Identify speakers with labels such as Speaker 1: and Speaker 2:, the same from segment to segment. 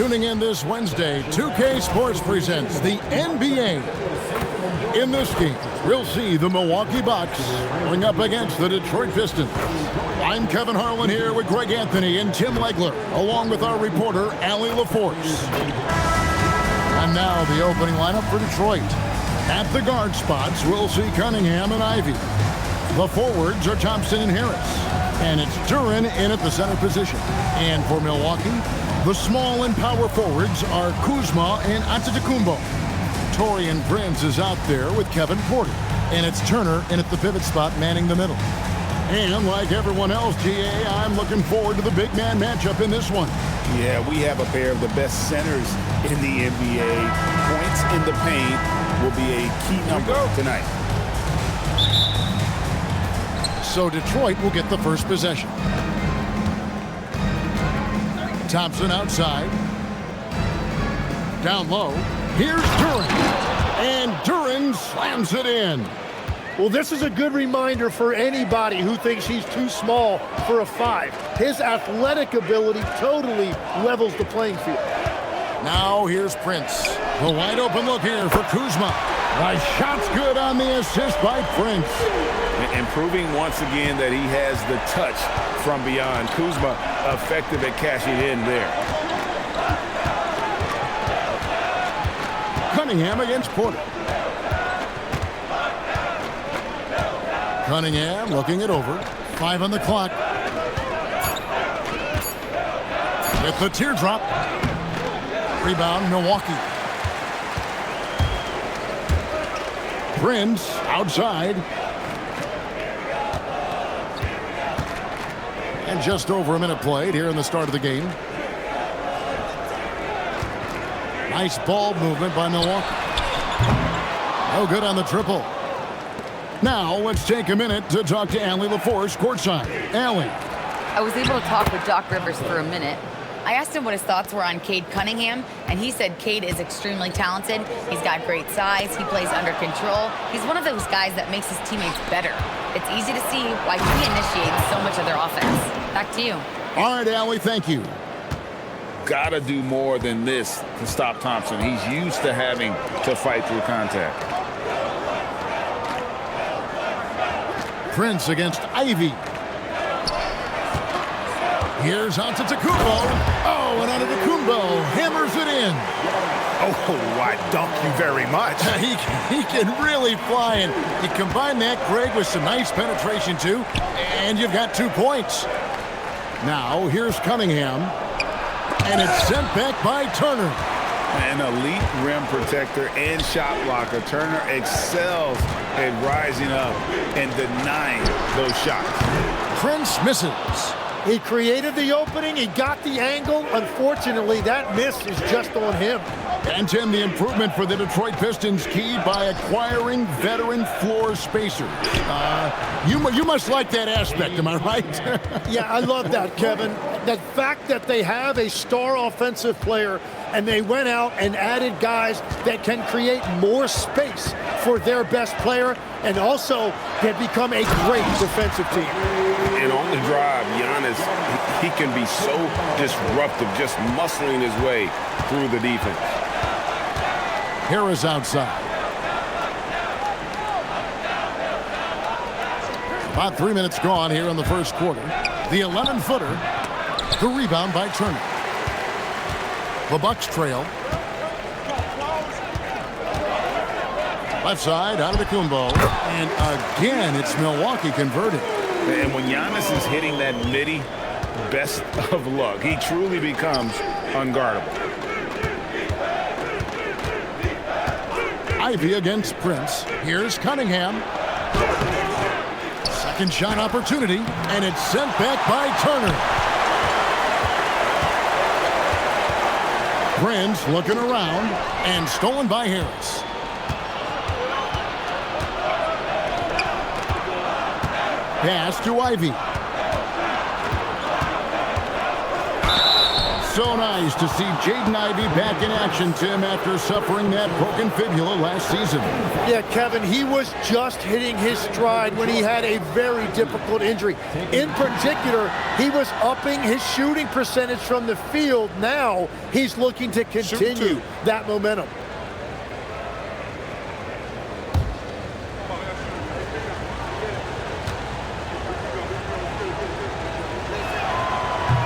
Speaker 1: tuning in this Wednesday. 2K Sports presents the NBA. In this game, we'll see the Milwaukee Bucks going up against the Detroit Pistons. I'm Kevin Harlan here with Greg Anthony and Tim Legler, along with our reporter, Allie LaForce. And now the opening lineup for Detroit. At the guard spots, we'll see Cunningham and Ivy. The forwards are Thompson and Harris. And it's Duren in at the center position. And for Milwaukee, the small and power forwards are Kuzma and Antetokounmpo. Taurean Prince is out there with Kevin Porter. And it's Turner in at the pivot spot manning the middle. And like everyone else, GA, I'm looking forward to the big man matchup in this one.
Speaker 2: Yeah, we have a pair of the best centers in the NBA. Points in the paint will be a key number tonight.
Speaker 1: So Detroit will get the first possession. Thompson outside. Down low. Here's Duren. And Duren slams it in.
Speaker 3: Well, this is a good reminder for anybody who thinks he's too small for a 5. His athletic ability totally levels the playing field.
Speaker 1: Now here's Prince. The wide open look here for Kuzma. The shot's good on the assist by Prince.
Speaker 2: And proving once again that he has the touch from beyond. Kuzma effective at cashing in there.
Speaker 1: Cunningham against Porter. Cunningham looking it over. 5 on the clock. With the teardrop. Rebound, Milwaukee. Prince outside. And just over a minute played here in the start of the game. Nice ball movement by Milwaukee. No good on the triple. Now let's take a minute to talk to Allie LaForce courtside. Allie.
Speaker 4: I was able to talk with Doc Rivers for a minute. I asked him what his thoughts were on Cade Cunningham, and he said Cade is extremely talented. He's got great size. He plays under control. He's one of those guys that makes his teammates better. It's easy to see why he initiates so much of their offense. Back to you.
Speaker 1: All right, Allie, thank you.
Speaker 2: Gotta do more than this to stop Thompson. He's used to having to fight through contact.
Speaker 1: Prince against Ivy. Here's Antetokounmpo. Oh, and Antetokounmpo hammers it in.
Speaker 5: Oh, I dunk you very much.
Speaker 1: He can really fly, and you combine that, Greg, with some nice penetration, too, and you've got 2 points. Now, here's Cunningham, and it's sent back by Turner.
Speaker 2: An elite rim protector and shot blocker. Turner excels at rising up and denying those shots.
Speaker 1: Prince misses.
Speaker 3: He created the opening. He got the angle. Unfortunately, that miss is just on him.
Speaker 1: And Tim, the improvement for the Detroit Pistons keyed by acquiring veteran floor spacers. You must like that aspect, am I right?
Speaker 3: Yeah, I love that, Kevin. The fact that they have a star offensive player and they went out and added guys that can create more space for their best player, and also have become a great defensive team.
Speaker 2: And on the drive, Giannis, he can be so disruptive, just muscling his way through the defense.
Speaker 1: Harris outside. About 3 minutes gone here in the first quarter. The 11-footer. The rebound by Turner. The Bucks trail. Left side, Antetokounmpo. And again, it's Milwaukee converted.
Speaker 2: And when Giannis is hitting that midi, best of luck. He truly becomes unguardable.
Speaker 1: Ivy against Prince. Here's Cunningham. Second shot opportunity, and it's sent back by Turner. Prince looking around, and stolen by Harris. Pass to Ivy. So nice to see Jaden Ivey back in action, Tim, after suffering that broken fibula last season.
Speaker 3: Yeah, Kevin, he was just hitting his stride when he had a very difficult injury. In particular, he was upping his shooting percentage from the field. Now he's looking to continue that momentum.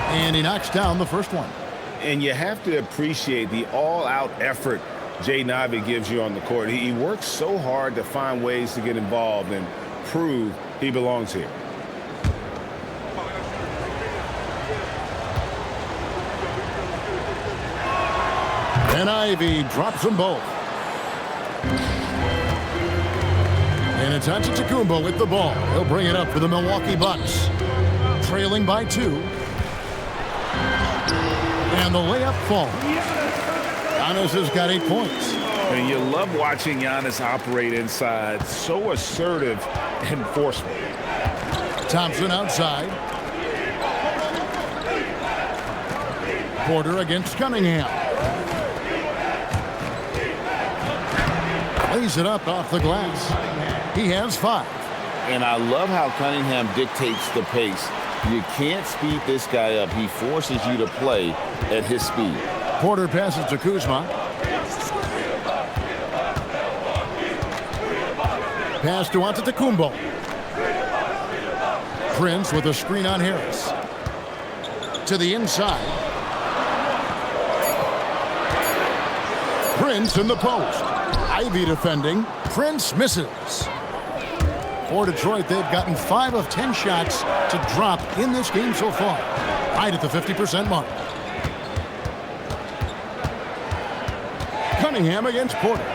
Speaker 1: And he knocks down the first one.
Speaker 2: And you have to appreciate the all-out effort Jaden Ivey gives you on the court. He works so hard to find ways to get involved and prove he belongs here.
Speaker 1: And Ivey drops them both. And it's Antetokounmpo with the ball. He'll bring it up for the Milwaukee Bucks. Trailing by 2. And the layup falls. Giannis has got 8 points.
Speaker 2: And you love watching Giannis operate inside. So assertive and forceful.
Speaker 1: Thompson outside. Porter against Cunningham. Lays it up off the glass. He has 5.
Speaker 6: And I love how Cunningham dictates the pace. You can't speed this guy up. He forces you to play at his speed.
Speaker 1: Porter passes to Kuzma. Pass to Antetokounmpo. Prince with a screen on Harris. To the inside. Prince in the post. Ivey defending. Prince misses. For Detroit, they've gotten 5 of 10 shots to drop in this game so far. Right at the 50% mark. Cunningham against Porter.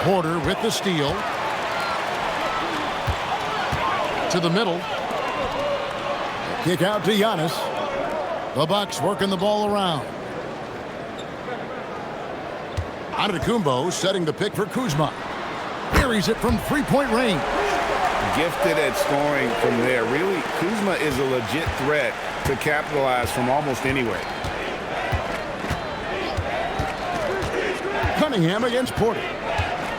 Speaker 1: Porter with the steal. To the middle. Kick out to Giannis. The Bucks working the ball around. Antetokounmpo setting the pick for Kuzma. Carries it from three-point range.
Speaker 2: Gifted at scoring from there. Really, Kuzma is a legit threat to capitalize from almost anywhere.
Speaker 1: Cunningham against Porter.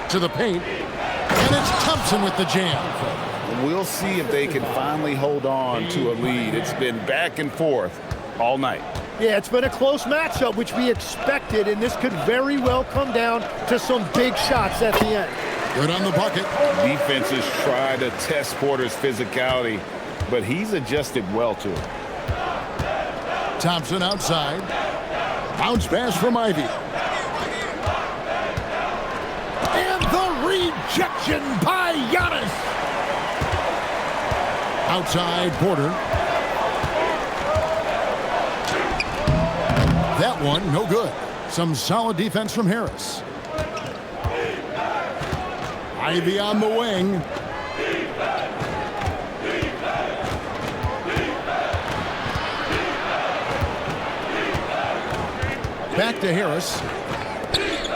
Speaker 1: To the paint. And it's Thompson with the jam.
Speaker 2: We'll see if they can finally hold on to a lead. It's been back and forth all night.
Speaker 3: Yeah, it's been a close matchup, which we expected, and this could very well come down to some big shots at the end.
Speaker 1: Good on the bucket.
Speaker 2: Defenses try to test Porter's physicality, but he's adjusted well to it.
Speaker 1: Thompson outside. Bounce pass from Ivey. And the rejection by Giannis. Outside Porter. That one, no good. Some solid defense from Harris. Ivey on the wing. Back to Harris.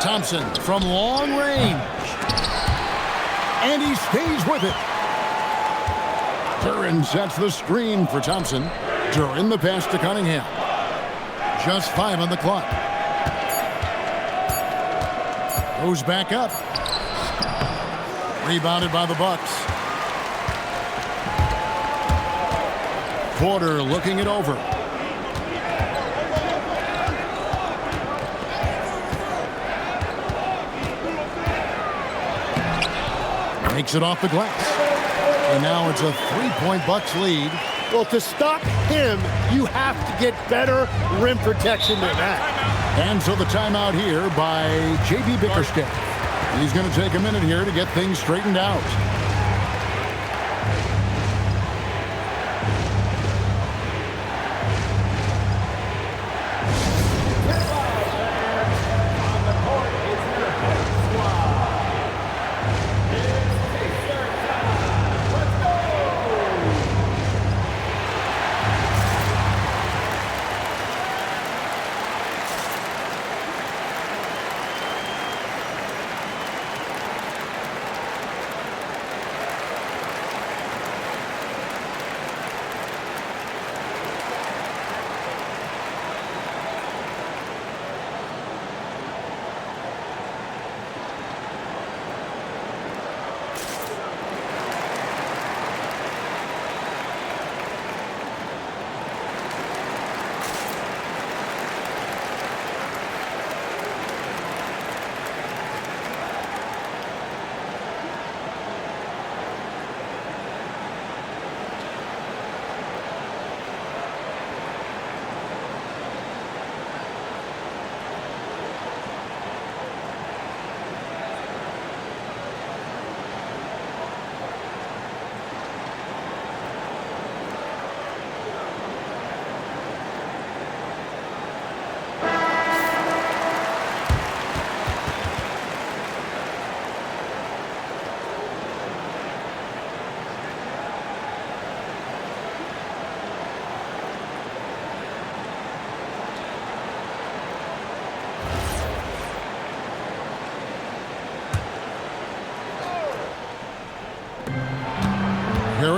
Speaker 1: Thompson from long range. And he stays with it. Duren sets the screen for Thompson. Duren the pass to Cunningham. Just 5 on the clock. Goes back up. Rebounded by the Bucks. Porter looking it over. Makes it off the glass. And now it's a 3-point Bucks lead.
Speaker 3: Well, to stop him, you have to get better rim protection than that.
Speaker 1: And so the timeout here by J.B. Bickerstaff. He's going to take a minute here to get things straightened out.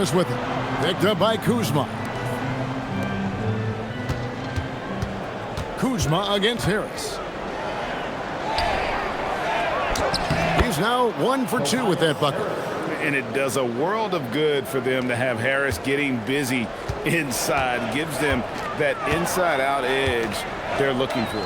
Speaker 1: Harris with it. Picked up by Kuzma. Kuzma against Harris. He's now 1 for 2 with that bucket.
Speaker 2: And it does a world of good for them to have Harris getting busy inside. Gives them that inside-out edge they're looking for.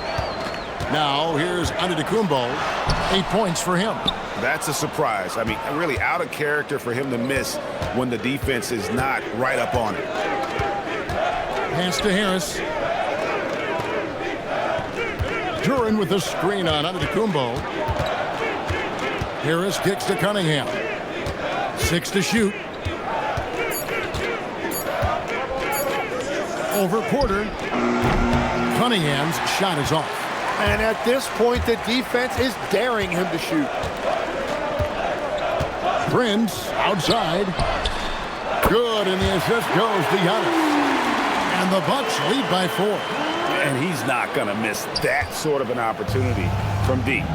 Speaker 1: Now here's Antetokounmpo. 8 points for him.
Speaker 2: That's a surprise. I mean, really out of character for him to miss when the defense is not right up on it.
Speaker 1: Pass to Harris. Duren with the screen on Antetokounmpo. Harris kicks to Cunningham. 6 to shoot. Over Porter. Cunningham's shot is off.
Speaker 3: And at this point, the defense is daring him to shoot.
Speaker 1: Prince outside. Good, and the assist goes to Giannis. And the Bucks lead by 4.
Speaker 2: And he's not going to miss that sort of an opportunity from deep.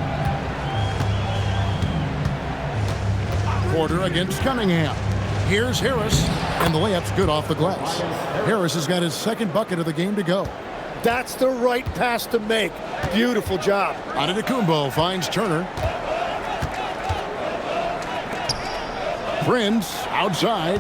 Speaker 1: Porter against Cunningham. Here's Harris, and the layup's good off the glass. Harris has got his second bucket of the game to go.
Speaker 3: That's the right pass to make. Beautiful job.
Speaker 1: Antetokounmpo finds Turner. Prince outside.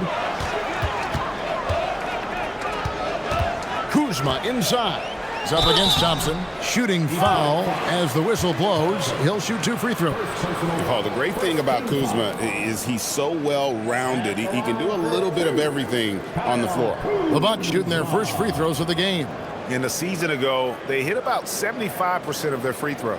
Speaker 1: Kuzma inside. It's up against Thompson. Shooting foul as the whistle blows. He'll shoot 2 free throws.
Speaker 2: Oh, the great thing about Kuzma is he's so well-rounded. He can do a little bit of everything on the floor.
Speaker 1: The Bucks shooting their first free throws of the game.
Speaker 2: In a season ago, they hit about 75% of their free throws.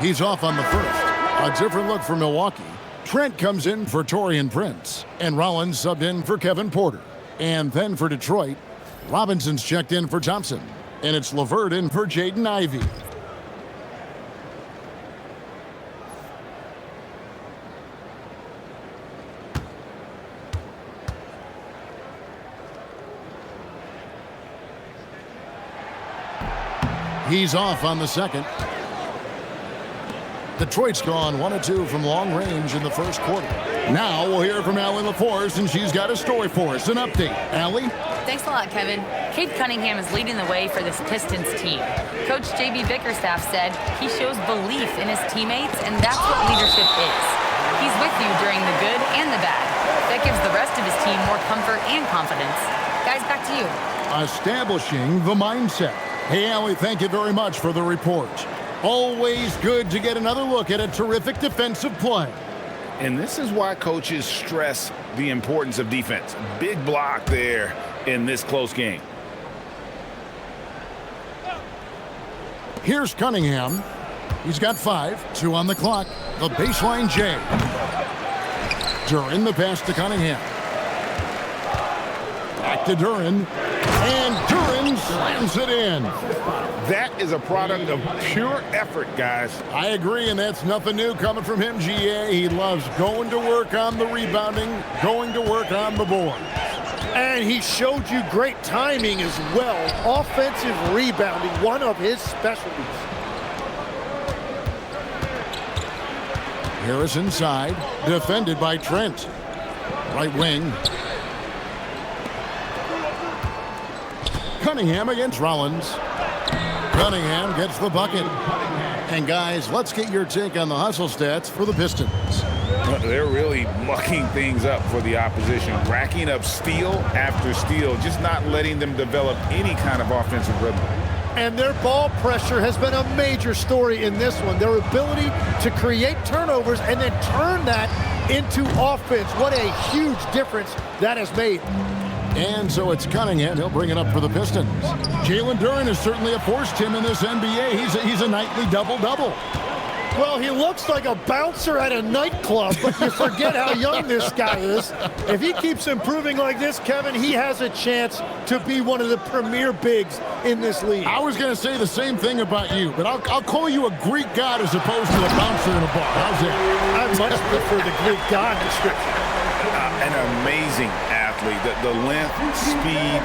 Speaker 1: He's off on the first. A different look for Milwaukee. Trent comes in for Taurean Prince, and Rollins subbed in for Kevin Porter. And then for Detroit, Robinson's checked in for Thompson, and it's LeVert in for Jaden Ivey. He's off on the second. Detroit's gone 1 of 2 from long range in the first quarter. Now we'll hear from Allie LaForce, and she's got a story for us. An update. Allie?
Speaker 4: Thanks a lot, Kevin. Cade Cunningham is leading the way for this Pistons team. Coach J.B. Bickerstaff said he shows belief in his teammates, and that's what leadership is. He's with you during the good and the bad. That gives the rest of his team more comfort and confidence. Guys, back to you.
Speaker 1: Establishing the mindset. Hey, Allie, thank you very much for the report. Always good to get another look at a terrific defensive play.
Speaker 2: And this is why coaches stress the importance of defense. Big block there in this close game.
Speaker 1: Here's Cunningham. He's got 5, 2 on the clock. The baseline J. Duren the pass to Cunningham. Back to Duren. And Duren slams it in.
Speaker 2: That is a product of pure effort, guys.
Speaker 1: I agree, and that's nothing new coming from him, GA. He loves going to work on the rebounding, going to work on the board.
Speaker 3: And he showed you great timing as well. Offensive rebounding, one of his specialties.
Speaker 1: Harris inside, defended by Trent. Right wing. Cunningham against Rollins. Cunningham gets the bucket. And guys, let's get your take on the hustle stats for the Pistons.
Speaker 2: They're really mucking things up for the opposition, racking up steal after steal, just not letting them develop any kind of offensive rhythm.
Speaker 3: And their ball pressure has been a major story in this one. Their ability to create turnovers and then turn that into offense. What a huge difference that has made.
Speaker 1: And so it's Cunningham. He'll bring it up for the Pistons. Jalen Duren is certainly a force, Tim, in this NBA. He's a nightly double-double.
Speaker 3: Well, he looks like a bouncer at a nightclub, but you forget how young this guy is. If he keeps improving like this, Kevin, he has a chance to be one of the premier bigs in this league.
Speaker 1: I was going to say the same thing about you, but I'll call you a Greek god as opposed to a bouncer in a bar. How's that?
Speaker 3: I much prefer the Greek god description.
Speaker 2: An amazing athlete. The length, speed,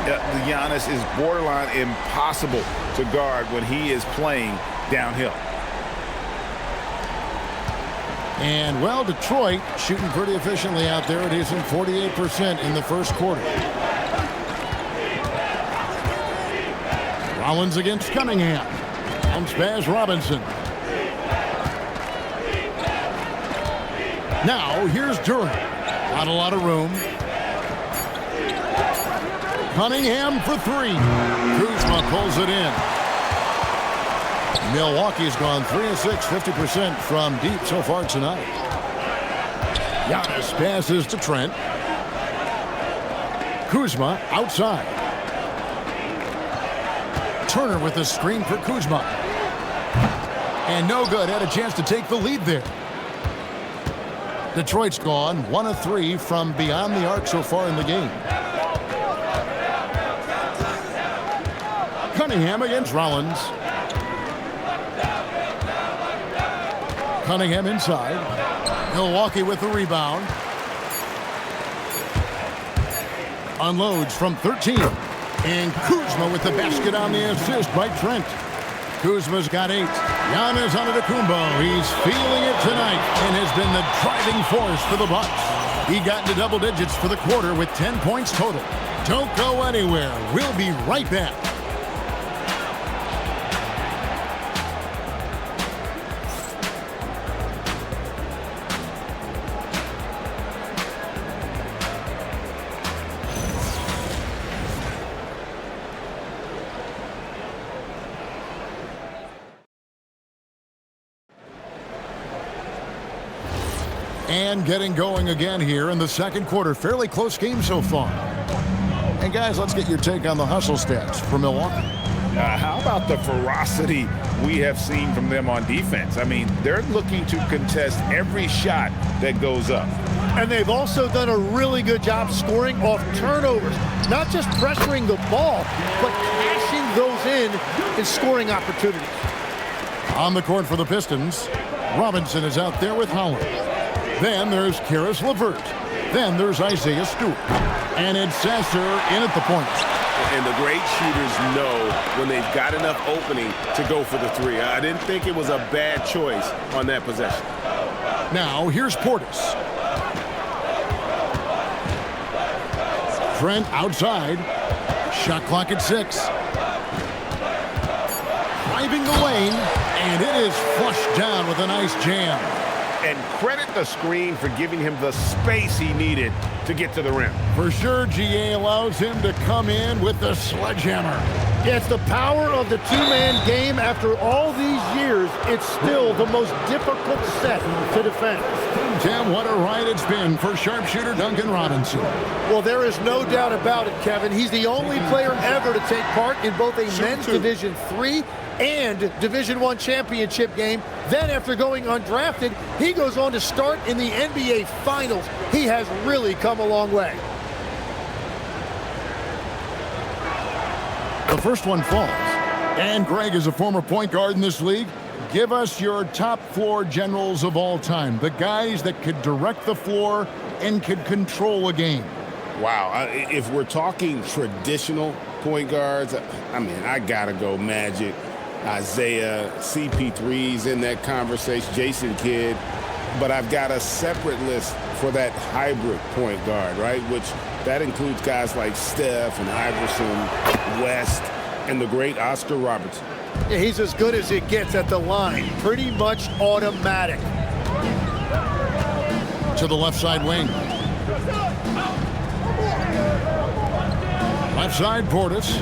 Speaker 2: Giannis is borderline impossible to guard when he is playing downhill.
Speaker 1: And, well, Detroit shooting pretty efficiently out there. It isn't 48% in the first quarter. Rollins against Cunningham. Bounce pass Robinson. Now, here's Duren. Not a lot of room. Cunningham for three. Kuzma pulls it in. Milwaukee's gone 3 of 6, 50% from deep so far tonight. Giannis passes to Trent. Kuzma outside. Turner with a screen for Kuzma. And no good. Had a chance to take the lead there. Detroit's gone 1 of 3 from beyond the arc so far in the game. Cunningham against Rollins. Cunningham inside. Milwaukee with the rebound. Unloads from 13. And Kuzma with the basket on the assist by Trent. Kuzma's got 8. Giannis Antetokounmpo, he's feeling it tonight and has been the driving force for the Bucks. He got into double digits for the quarter with 10 points total. Don't go anywhere. We'll be right back. And getting going again here in the second quarter. Fairly close game so far. And guys, let's get your take on the hustle stats for Milwaukee.
Speaker 2: How about the ferocity we have seen from them on defense? I mean, they're looking to contest every shot that goes up.
Speaker 3: And they've also done a really good job scoring off turnovers. Not just pressuring the ball, but cashing those in scoring opportunities.
Speaker 1: On the court for the Pistons, Robinson is out there with Howard. Then there's Karis LeVert. Then there's Isaiah Stewart. And it's Sasser in at the point.
Speaker 7: And the great shooters know when they've got enough opening to go for the three. I didn't think it was a bad choice on that possession.
Speaker 1: Now here's Portis. Trent outside. Shot clock at 6. Driving the lane. And it is flushed down with a nice jam.
Speaker 2: And credit the screen for giving him the space he needed to get to the rim.
Speaker 1: For sure, GA allows him to come in with the sledgehammer.
Speaker 3: Yeah, it's the power of the two-man game. After all these years, it's still the most difficult set to defend.
Speaker 1: Tim, what a ride it's been for sharpshooter Duncan Robinson.
Speaker 3: Well, there is no doubt about it, Kevin. He's the only player ever to take part in both a men's Division III and Division I championship game. Then after going undrafted, he goes on to start in the NBA Finals. He has really come a long way.
Speaker 1: The first one falls. And Greg is a former point guard in this league. Give us your top floor generals of all time. The guys that could direct the floor and could control a game.
Speaker 7: Wow. If we're talking traditional point guards, I mean, I got to go Magic, Isaiah, CP3's in that conversation, Jason Kidd. But I've got a separate list for that hybrid point guard, right? Which that includes guys like Steph and Iverson, West, and the great Oscar Robertson.
Speaker 3: Yeah, he's as good as it gets at the line. Pretty much automatic.
Speaker 1: To the left side wing. Left side, Portis.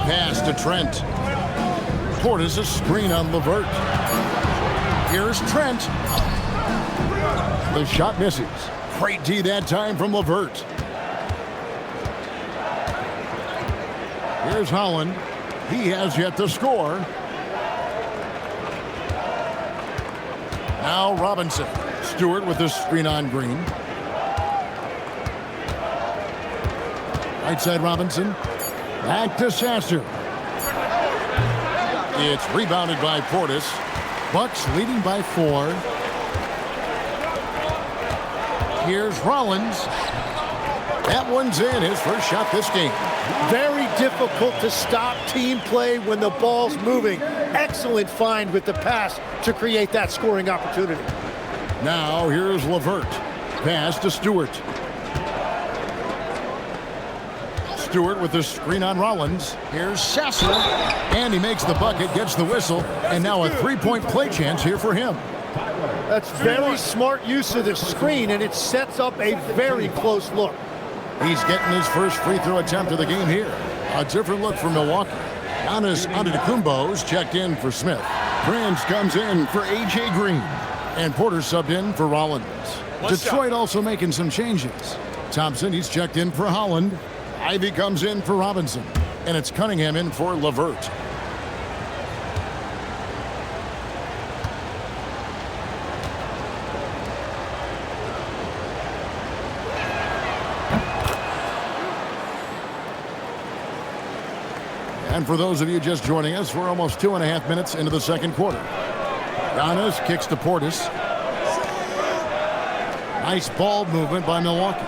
Speaker 1: Pass to Trent. Portis a screen on LeVert. Here's Trent. The shot misses. Great D that time from LeVert. Here's Holland. He has yet to score. Now Robinson. Stewart with the screen on Green. Right side Robinson. Back to Sasser. It's rebounded by Portis. Bucks leading by 4. Here's Rollins. That one's in. His first shot this game.
Speaker 3: Very difficult to stop team play when the ball's moving. Excellent find with the pass to create that scoring opportunity.
Speaker 1: Now here's LeVert. Pass to Stewart. Stewart with the screen on Rollins. Here's Sasser. And he makes the bucket, gets the whistle, and now a three-point play chance here for him.
Speaker 3: That's very smart use of the screen, and it sets up a very close look.
Speaker 1: He's getting his first free throw attempt of the game here. A different look for Milwaukee. Giannis Antetokounmpo's checked in for Smith. Prince comes in for A.J. Green. And Porter subbed in for Rollins. Detroit also making some changes. Thompson, he's checked in for Holland. Ivy comes in for Robinson. And it's Cunningham in for LeVert. And for those of you just joining us, we're almost 2.5 minutes into the second quarter. Giannis kicks to Portis. Nice ball movement by Milwaukee.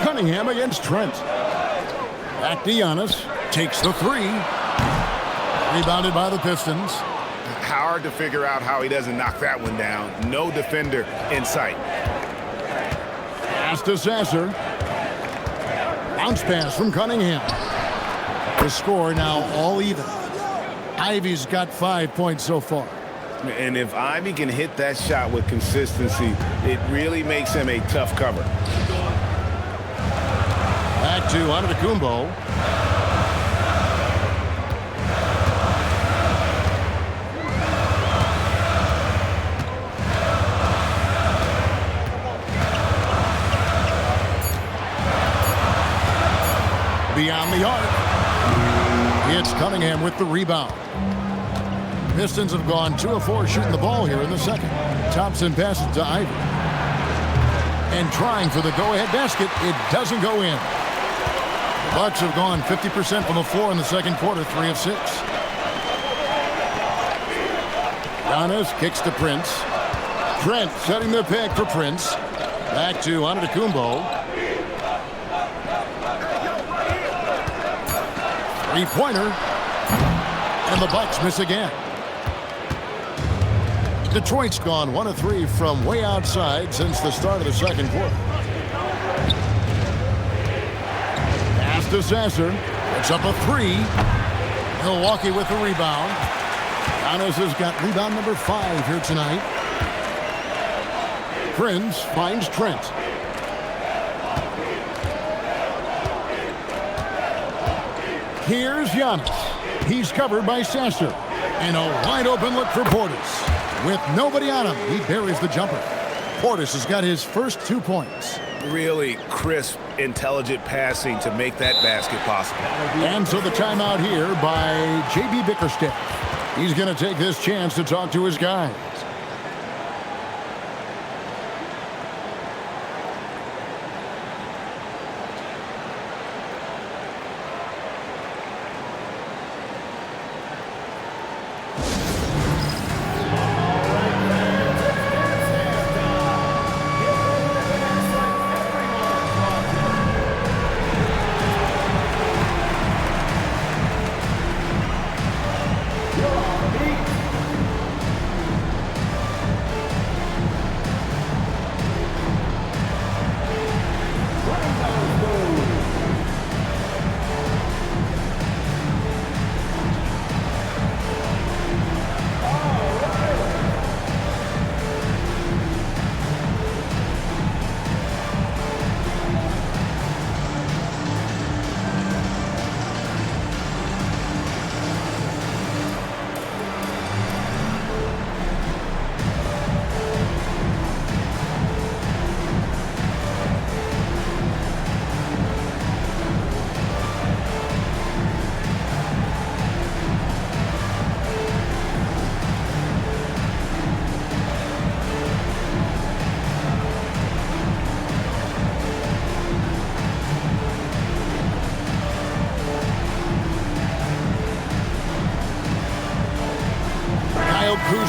Speaker 1: Cunningham against Trent. Back to Giannis. Takes the 3. Rebounded by the Pistons.
Speaker 2: Hard to figure out how he doesn't knock that one down. No defender in sight.
Speaker 1: Pass to Sasser. Bounce pass from Cunningham. The score now all even. Ivy's got 5 points so far.
Speaker 2: And if Ivy can hit that shot with consistency, it really makes him a tough cover.
Speaker 1: Back to Antetokounmpo. Beyond the arc. It's Cunningham with the rebound. Pistons have gone 2 of 4 shooting the ball here in the second. Thompson passes to Ivy. And trying for the go-ahead basket, it doesn't go in. The Bucks have gone 50% from the floor in the second quarter, 3 of 6. Giannis kicks to Prince. Trent setting the pick for Prince. Back to Antetokounmpo. Three-pointer. And the Bucks miss again. Detroit's gone 1 of 3 from way outside since the start of the second quarter. Pass to Sasser. It's up a 3. Milwaukee with the rebound. Giannis has got rebound number 5 here tonight. Prince finds Trent. Here's Giannis. He's covered by Sasser. And a wide open look for Portis. With nobody on him, he buries the jumper. Portis has got his first 2 points.
Speaker 2: Really crisp, intelligent passing to make that basket possible.
Speaker 1: And so the timeout here by J.B. Bickerstaff. He's going to take this chance to talk to his guys.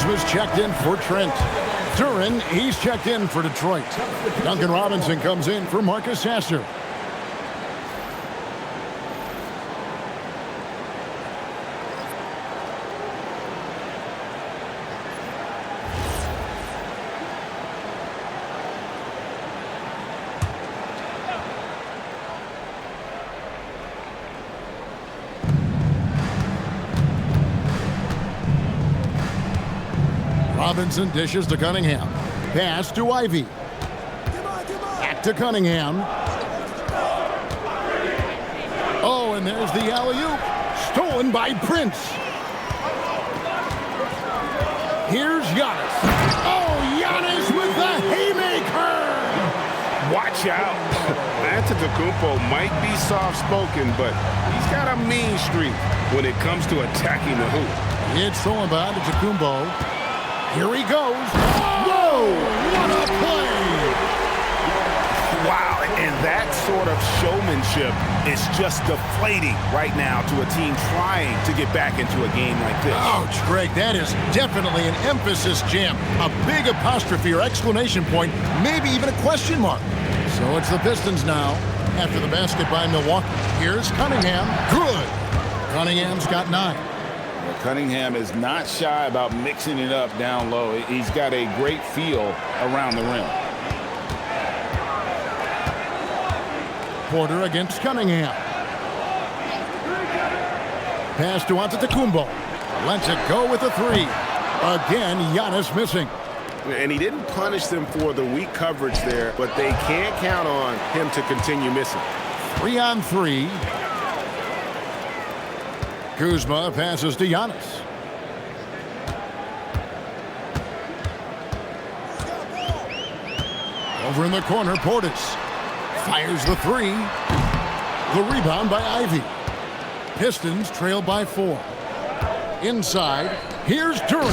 Speaker 1: Kuzma's checked in for Trent. Duren, he's checked in for Detroit. Duncan Robinson comes in for Marcus Sasser. Robinson dishes to Cunningham. Pass to Ivy. Back to Cunningham. Oh, and there's the alley-oop. Stolen by Prince. Here's Giannis. Oh, Giannis with the haymaker.
Speaker 7: Watch out. Antetokounmpo might be soft-spoken, but he's got a mean streak when it comes to attacking the hoop.
Speaker 1: It's stolen by Antetokounmpo. Here he goes. Whoa! What a play!
Speaker 7: Wow, and that sort of showmanship is just deflating right now to a team trying to get back into a game like this.
Speaker 1: Ouch, Greg, that is definitely an emphasis jam. A big apostrophe or exclamation point, maybe even a question mark. So it's the Pistons now after the basket by Milwaukee. Here's Cunningham. Good. Cunningham's got 9.
Speaker 6: Cunningham is not shy about mixing it up down low. He's got a great feel around the rim.
Speaker 1: Porter against Cunningham. Pass to Antetokounmpo. Lets it go with a 3. Again, Giannis missing.
Speaker 7: And he didn't punish them for the weak coverage there, but they can't count on him to continue missing.
Speaker 1: 3-on-3. Kuzma passes to Giannis. Over in the corner, Portis fires the 3. The rebound by Ivy. Pistons trail by 4. Inside, here's Duren.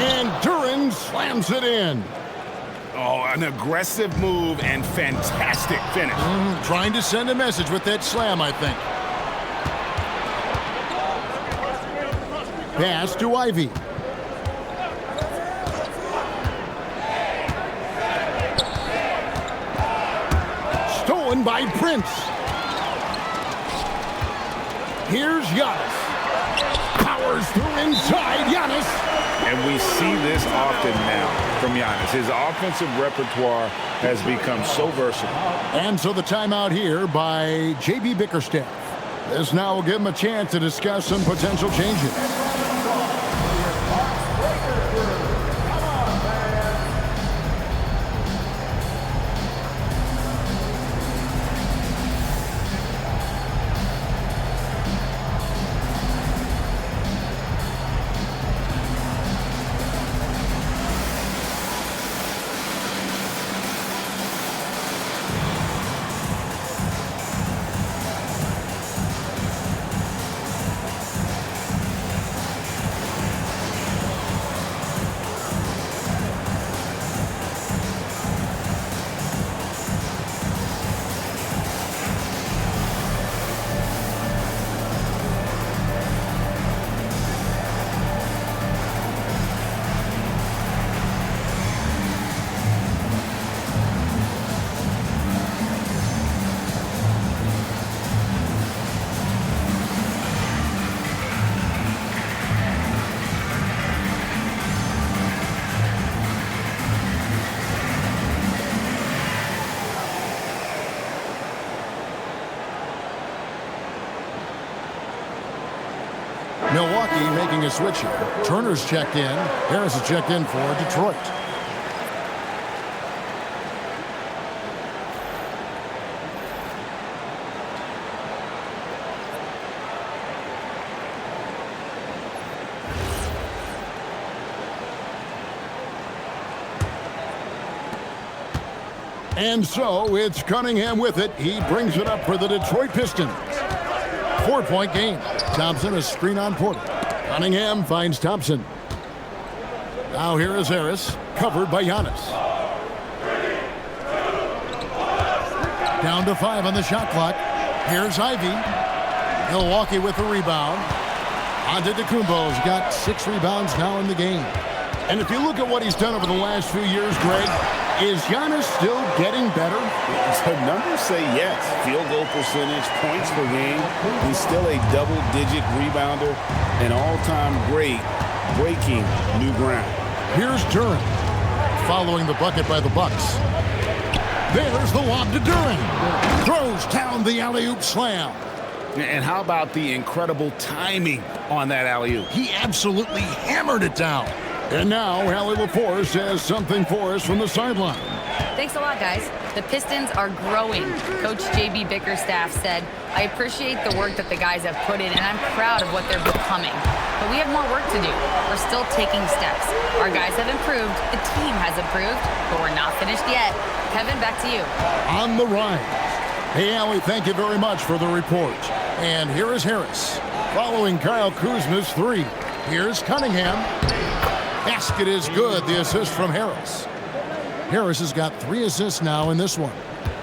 Speaker 1: And Duren slams it in.
Speaker 7: Oh, an aggressive move and fantastic finish.
Speaker 1: Trying to send a message with that slam, I think. Pass to Ivy. Stolen by Prince. Here's Giannis. Powers through inside. Giannis.
Speaker 2: And we see this often now from Giannis. His offensive repertoire has become so versatile.
Speaker 1: And so the timeout here by J.B. Bickerstaff. This now will give him a chance to discuss some potential changes. Milwaukee making a switch here. Turner's checked in. Harris is checked in for Detroit. And so it's Cunningham with it. He brings it up for the Detroit Pistons. 4-point game. Thompson, a screen on Porter. Cunningham finds Thompson. Now here is Harris, covered by Giannis. Down to 5 on the shot clock. Here's Ivy. Milwaukee with the rebound. Antetokounmpo's got 6 rebounds now in the game. And if you look at what he's done over the last few years, Greg, is Giannis still getting better?
Speaker 7: The numbers say yes. Field goal percentage, points per game. He's still a double-digit rebounder, an all-time great, breaking new ground.
Speaker 1: Here's Duren, following the bucket by the Bucks. There's the lob to Duren. Throws down the alley-oop slam.
Speaker 2: And how about the incredible timing on that alley-oop?
Speaker 1: He absolutely hammered it down. And now, Allie LaForce has something for us from the sideline.
Speaker 4: Thanks a lot, guys. The Pistons are growing. Coach J.B. Bickerstaff said, I appreciate the work that the guys have put in, and I'm proud of what they're becoming. But we have more work to do. We're still taking steps. Our guys have improved. The team has improved, but we're not finished yet. Kevin, back to you.
Speaker 1: On the rise. Hey, Allie, thank you very much for the report. And here is Harris. Following Kyle Kuzma's three. Here's Cunningham. Basket is good. The assist from Harris. Harris has got 3 assists now in this one.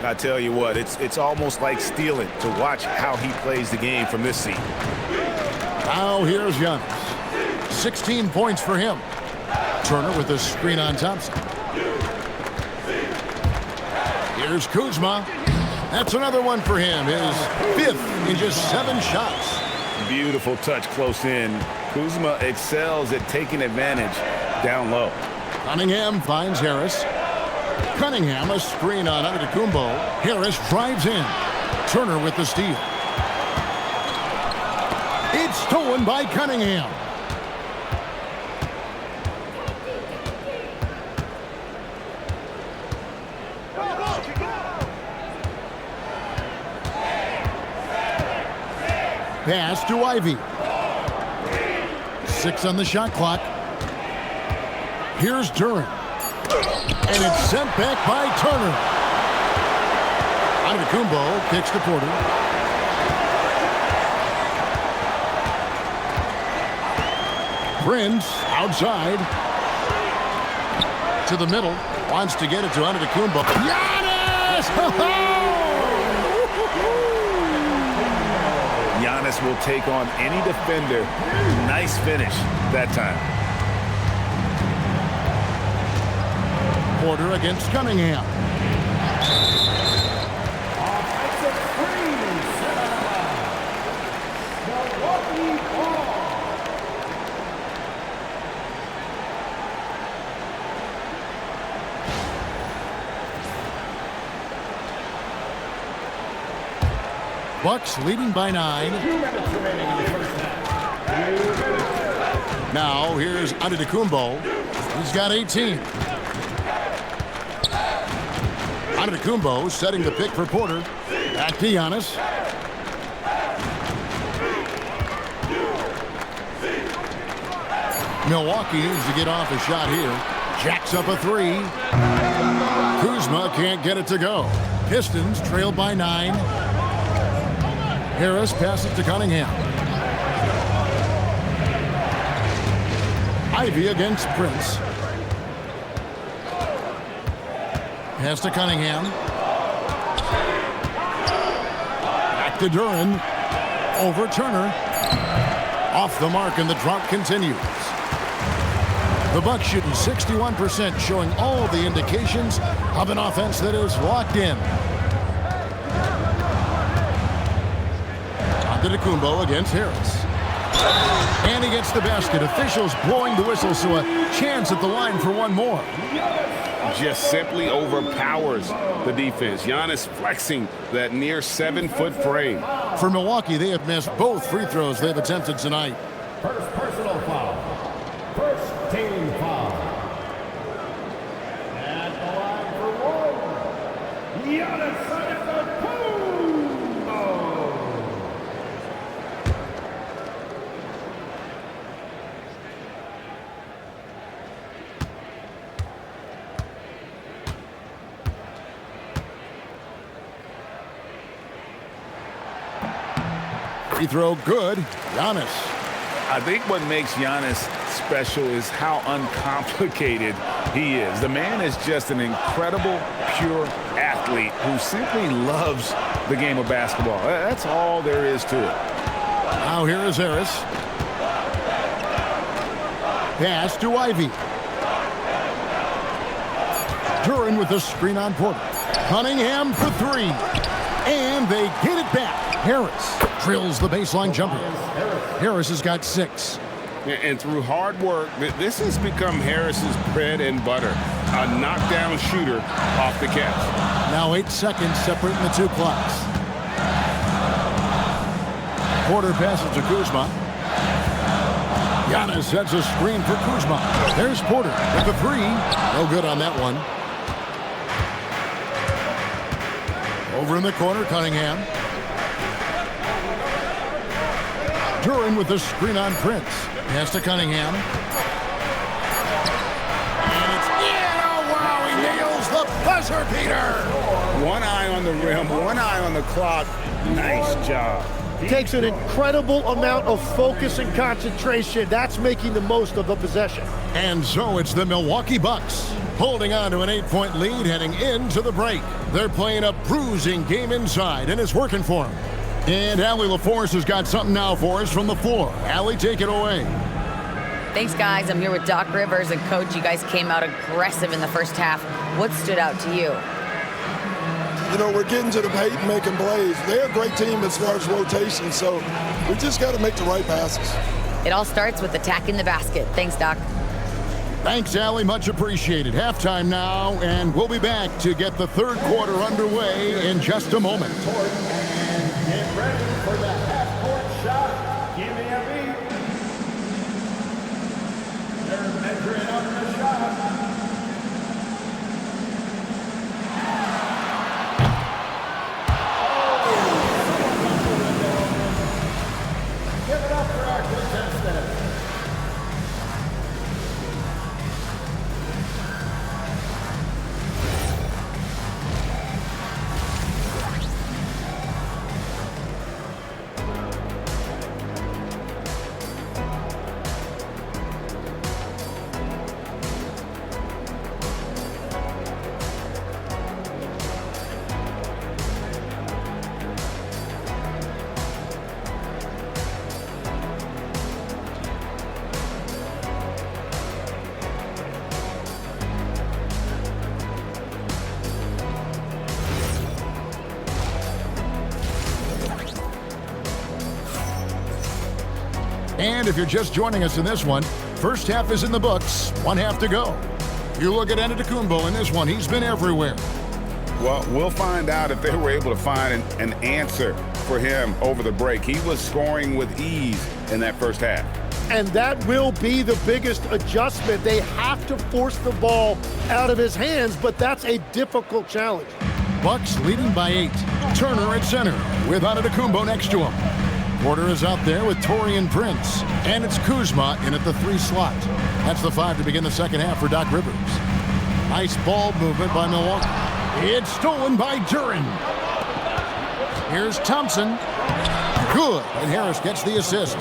Speaker 2: I tell you what, it's almost like stealing to watch how he plays the game from this seat.
Speaker 1: Now here's Giannis. 16 points for him. Turner with the screen on Thompson. Here's Kuzma. That's another one for him. His 5th in just 7 shots.
Speaker 2: Beautiful touch close in. Kuzma excels at taking advantage down low.
Speaker 1: Cunningham finds Harris. Cunningham, a screen on Antetokounmpo. Harris drives in. Turner with the steal. It's stolen by Cunningham. Pass to Ivy. 6 on the shot clock. Here's Duren. And it's sent back by Turner. Antetokounmpo kicks to Porter. Prince outside. To the middle. Wants to get it to Antetokounmpo. Giannis!
Speaker 2: Giannis will take on any defender. Nice finish that time.
Speaker 1: Porter against Cunningham. Bucks leading by 9. Now here's Antetokounmpo. He's got 18. Antetokounmpo setting the pick for Porter. Back to Giannis. Milwaukee needs to get off a shot here. Jacks up a 3. Kuzma can't get it to go. Pistons trail by 9. Harris passes to Cunningham. Ivy against Prince. Pass to Cunningham. Back to Duren. Over Turner. Off the mark, and the drought continues. The Bucks shooting 61%, showing all the indications of an offense that is locked in. Antetokounmpo against Harris. And he gets the basket. Officials blowing the whistle, so a chance at the line for one more.
Speaker 7: Just simply overpowers the defense. Giannis flexing that near 7-foot frame.
Speaker 1: For Milwaukee, they have missed both free throws they've attempted tonight.
Speaker 8: First personal foul. First team foul. At the line for one, Giannis Antetokounmpo.
Speaker 1: Free throw good. Giannis.
Speaker 2: I think what makes Giannis special is how uncomplicated he is. The man is just an incredible, pure athlete who simply loves the game of basketball. That's all there is to it.
Speaker 1: Now here is Harris. Pass to Ivy. Duren with the screen on Porter. Cunningham for three. And they get it back. Harris drills the baseline jumper. Harris has got 6.
Speaker 7: And through hard work, this has become Harris's bread and butter. A knockdown shooter off the catch.
Speaker 1: Now 8 seconds separating the two clocks. Porter passes to Kuzma. Giannis sets a screen for Kuzma. There's Porter with the 3. No good on that one. Over in the corner, Cunningham. Duren with the screen on Prince. Pass to Cunningham. And it's in. Oh, wow, he nails the buzzer beater.
Speaker 7: One eye on the rim, one eye on the clock. Nice job.
Speaker 3: Takes an incredible amount of focus and concentration. That's making the most of the possession.
Speaker 1: And so it's the Milwaukee Bucks holding on to an 8-point lead heading into the break. They're playing a bruising game inside, and it's working for them. And Allie LaForce has got something now for us from the floor. Allie, take it away.
Speaker 4: Thanks, guys. I'm here with Doc Rivers and Coach. You guys came out aggressive in the first half. What stood out to you?
Speaker 9: You know, we're getting to the paint and making plays. They're a great team as far as rotation, so we just got to make the right passes.
Speaker 4: It all starts with attacking the basket. Thanks, Doc.
Speaker 1: Thanks, Allie. Much appreciated. Halftime now, and we'll be back to get the third quarter underway in just a moment.
Speaker 8: And get ready for the half-court shot. Give me a beat. They're measuring up the shot. Give it up for our contestants.
Speaker 1: And if you're just joining us in this one, first half is in the books, 1 half to go. You look at Antetokounmpo in this one, he's been everywhere.
Speaker 7: Well, we'll find out if they were able to find an answer for him over the break. He was scoring with ease in that first half.
Speaker 3: And that will be the biggest adjustment. They have to force the ball out of his hands, but that's a difficult challenge.
Speaker 1: Bucks leading by 8. Turner at center with Antetokounmpo next to him. Porter is out there with Taurean Prince. And it's Kuzma in at the 3 slot. That's the 5 to begin the second half for Doc Rivers. Nice ball movement by Milwaukee. It's stolen by Duren. Here's Thompson. Good. And Harris gets the assist.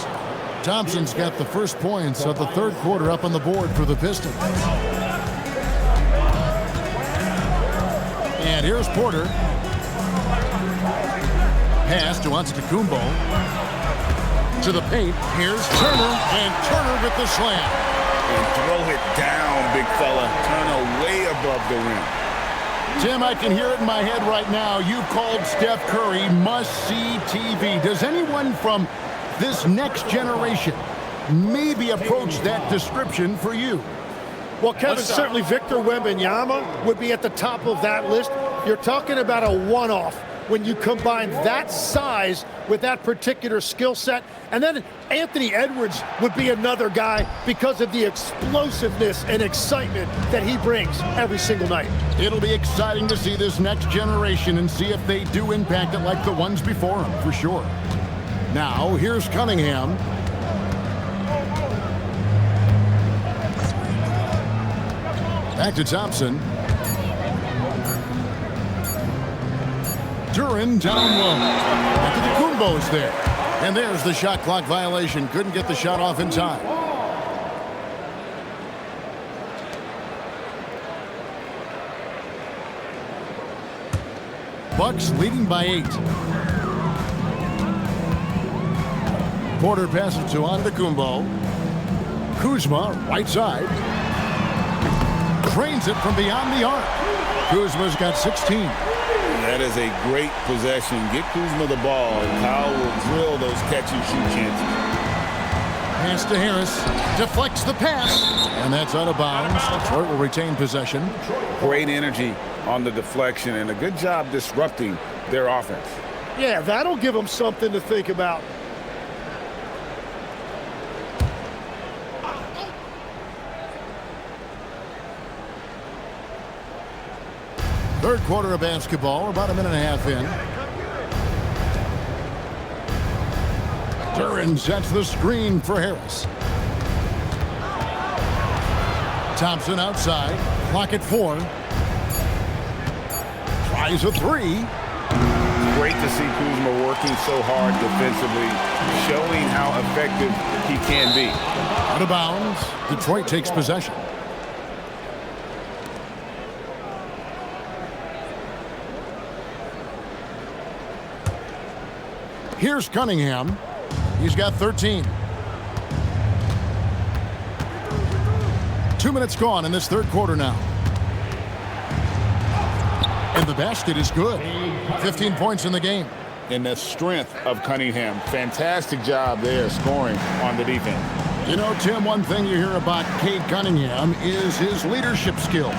Speaker 1: Thompson's got the first points of the third quarter up on the board for the Pistons. And here's Porter. Pass to Antetokounmpo. To the paint. Here's Turner. And Turner with the slam.
Speaker 7: And throw it down, big fella. Turner way above the rim.
Speaker 1: Tim, I can hear it in my head right now. You've called Steph Curry must-see TV. Does anyone from this next generation maybe approach that description for you?
Speaker 3: Well, Kevin, certainly Victor Wembanyama would be at the top of that list. You're talking about a one-off when you combine that size with that particular skill set. And then Anthony Edwards would be another guy because of the explosiveness and excitement that he brings every single night.
Speaker 1: It'll be exciting to see this next generation and see if they do impact it like the ones before him, for sure. Now, here's Cunningham. Back to Thompson. Duren down low. Antetokounmpo's there. And there's the shot clock violation. Couldn't get the shot off in time. Bucks leading by 8. Porter passes to Antetokounmpo. Kuzma, right side. Drains it from beyond the arc. Kuzma's got 16.
Speaker 7: That is a great possession. Get Kuzma the ball, and Kyle will drill those catch-and-shoot chances.
Speaker 1: Pass to Harris. Deflects the pass. And that's out of bounds. Detroit will retain possession.
Speaker 2: Great energy on the deflection, and a good job disrupting their offense.
Speaker 3: Yeah, that'll give them something to think about.
Speaker 1: Third quarter of basketball, about a minute and a half in. Duren sets the screen for Harris. Thompson outside. Clock at 4. Tries a 3.
Speaker 2: Great to see Kuzma working so hard defensively, showing how effective he can be.
Speaker 1: Out of bounds. Detroit takes possession. Here's Cunningham. He's got 13. 2 minutes gone in this third quarter now. And the basket is good. 15 points in the game.
Speaker 2: And the strength of Cunningham. Fantastic job there scoring on the defense.
Speaker 1: You know, Tim, one thing you hear about Cade Cunningham is his leadership skill.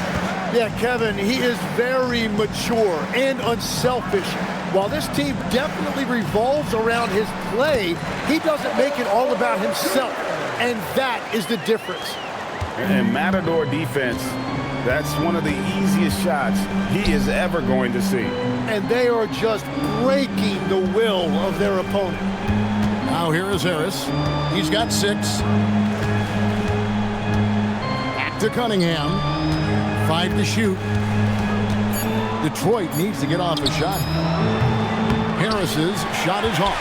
Speaker 3: Yeah, Kevin, he is very mature and unselfish. While this team definitely revolves around his play, he doesn't make it all about himself. And that is the difference.
Speaker 2: And Matador defense, that's one of the easiest shots he is ever going to see.
Speaker 3: And they are just breaking the will of their opponent.
Speaker 1: Now here is Harris. He's got 6. Back to Cunningham. 5 to shoot. Detroit needs to get off a shot. Harris's shot is off.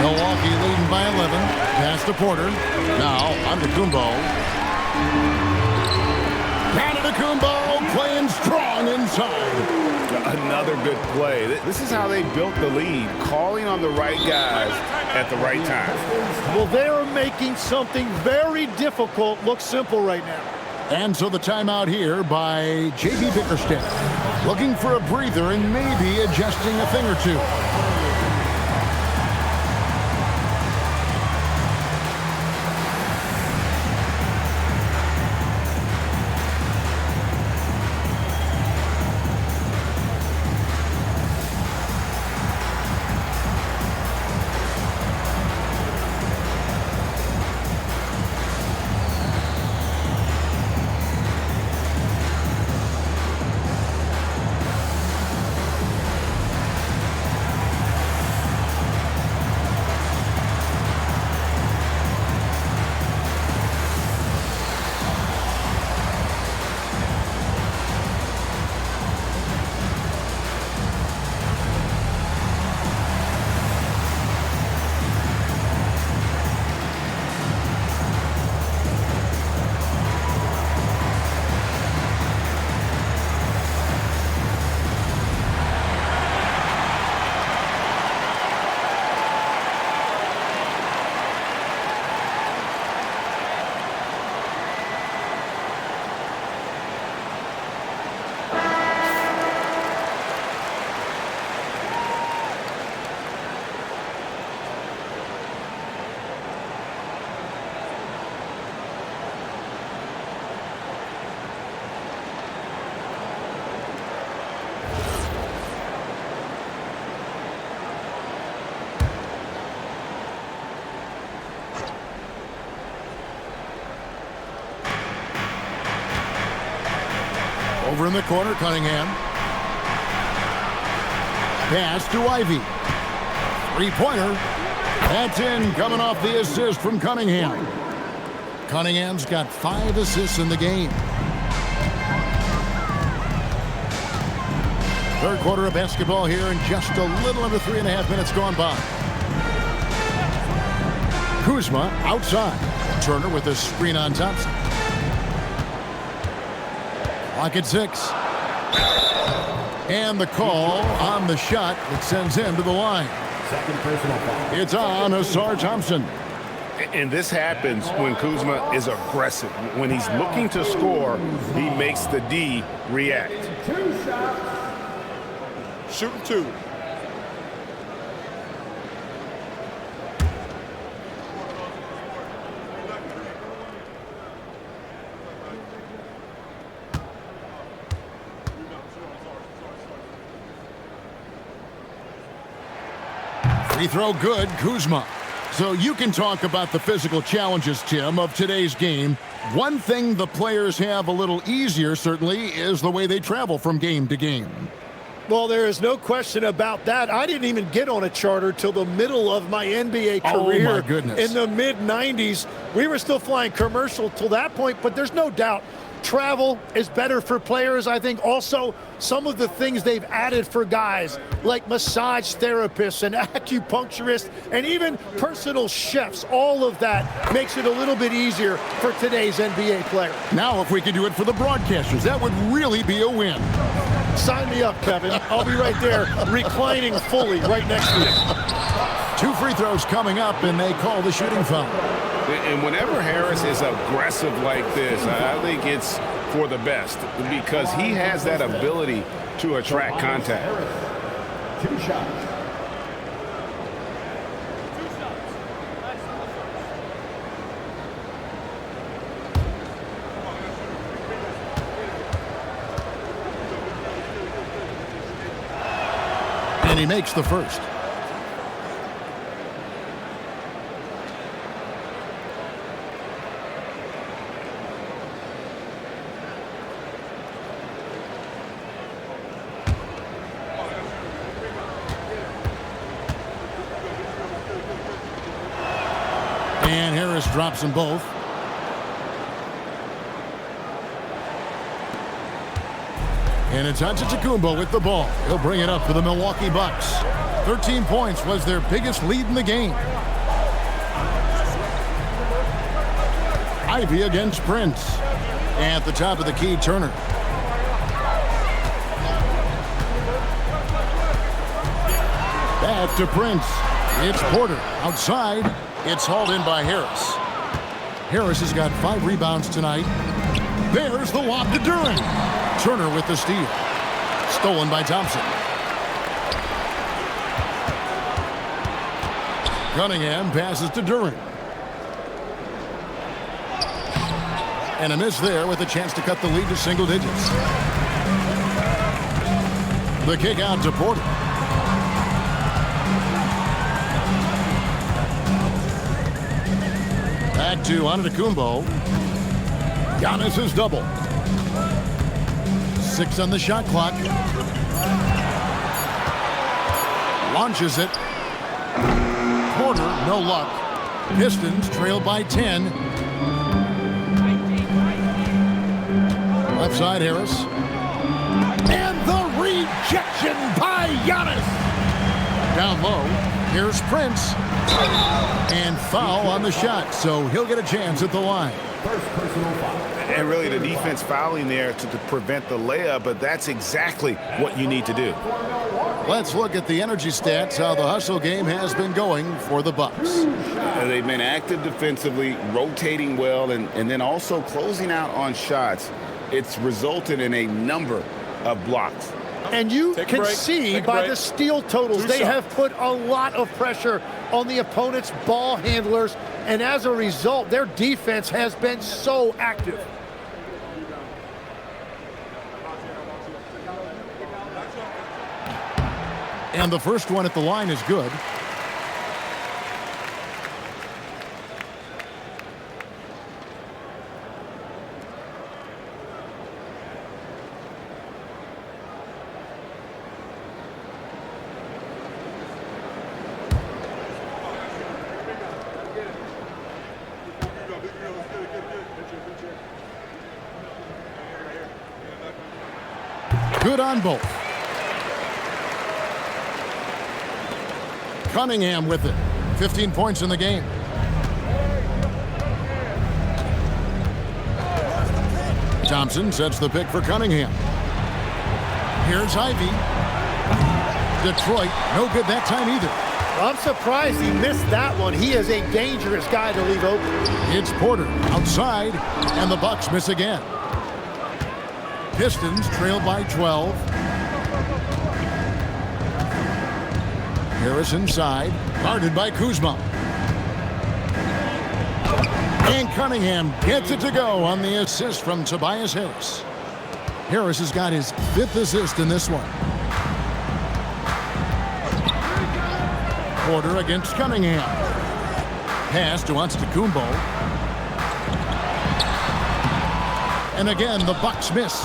Speaker 1: Milwaukee leading by 11. Pass to Porter. Now Antetokounmpo. Antetokounmpo playing strong inside.
Speaker 2: Another good play. This is how they built the lead, calling on the right guys at the right time.
Speaker 3: Well, they're making something very difficult look simple right now.
Speaker 1: And so the timeout here by J.B. Bickerstaff. Looking for a breather and maybe adjusting a thing or two. Over in the corner, Cunningham. Pass to Ivy. Three-pointer. That's in, coming off the assist from Cunningham. Cunningham's got 5 assists in the game. Third quarter of basketball here, and just a little under 3.5 minutes gone by. Kuzma outside. Turner with a screen on Thompson. Clock at 6. And the call on the shot that sends him to the line.
Speaker 8: Second personal foul.
Speaker 1: It's on Asar Thompson.
Speaker 7: And this happens when Kuzma is aggressive. When he's looking to score, he makes the D react.
Speaker 9: Shooting 2.
Speaker 1: Free throw good, Kuzma. So you can talk about the physical challenges, Tim, of today's game. One thing the players have a little easier, certainly, is the way they travel from game to game.
Speaker 3: Well, there is no question about that. I didn't even get on a charter till the middle of my NBA career.
Speaker 1: Oh, my goodness.
Speaker 3: In the mid-90s. We were still flying commercial till that point, but there's no doubt travel is better for players. I think also some of the things they've added for guys like massage therapists and acupuncturists and even personal chefs, all of that makes it a little bit easier for today's NBA player.
Speaker 1: Now, if we could do it for the broadcasters, that would really be a win.
Speaker 3: Sign me up, Kevin. I'll be right there reclining fully right next to you.
Speaker 1: 2 free throws coming up, and they call the shooting foul.
Speaker 7: And whenever Harris is aggressive like this, I think it's for the best because he has that ability to attract contact.
Speaker 8: 2 shots.
Speaker 1: And he makes the first. And Harris drops them both. And it's Antetokounmpo with the ball. He'll bring it up for the Milwaukee Bucks. 13 points was their biggest lead in the game. Ivy against Prince. At the top of the key, Turner. Back to Prince. It's Porter outside. It's hauled in by Harris. Harris has got 5 rebounds tonight. There's the lob to Duren. Turner with the steal. Stolen by Thompson. Cunningham passes to Duren. And a miss there with a chance to cut the lead to single digits. The kick out to Porter. Back to Antetokounmpo. Giannis is double. 6 on the shot clock. Launches it. Porter, no luck. Pistons trail by 10. Left side, Harris. And the rejection by Giannis. Down low, here's Prince. And foul on the shot, so he'll get a chance at the line.
Speaker 8: First personal foul.
Speaker 7: And really the defense fouling there to prevent the layup, but that's exactly what you need to do.
Speaker 1: Let's look at the energy stats, how the hustle game has been going for the Bucks.
Speaker 7: They've been active defensively, rotating well, and then also closing out on shots. It's resulted in a number of blocks.
Speaker 3: And you can see by the steal totals, they have put a lot of pressure on the opponent's ball handlers. And as a result, their defense has been so active.
Speaker 1: And the first one at the line is good. Good on both. Cunningham with it. 15 points in the game. Thompson sets the pick for Cunningham. Here's Ivy. Detroit, no good that time either.
Speaker 3: I'm surprised he missed that one. He is a dangerous guy to leave open.
Speaker 1: It's Porter outside, and the Bucks miss again. Pistons trail by 12. Harris inside, guarded by Kuzma. And Cunningham gets it to go on the assist from Tobias Harris. Harris has got his 5th assist in this one. Porter against Cunningham. Pass to Antetokounmpo. And again, the Bucks miss.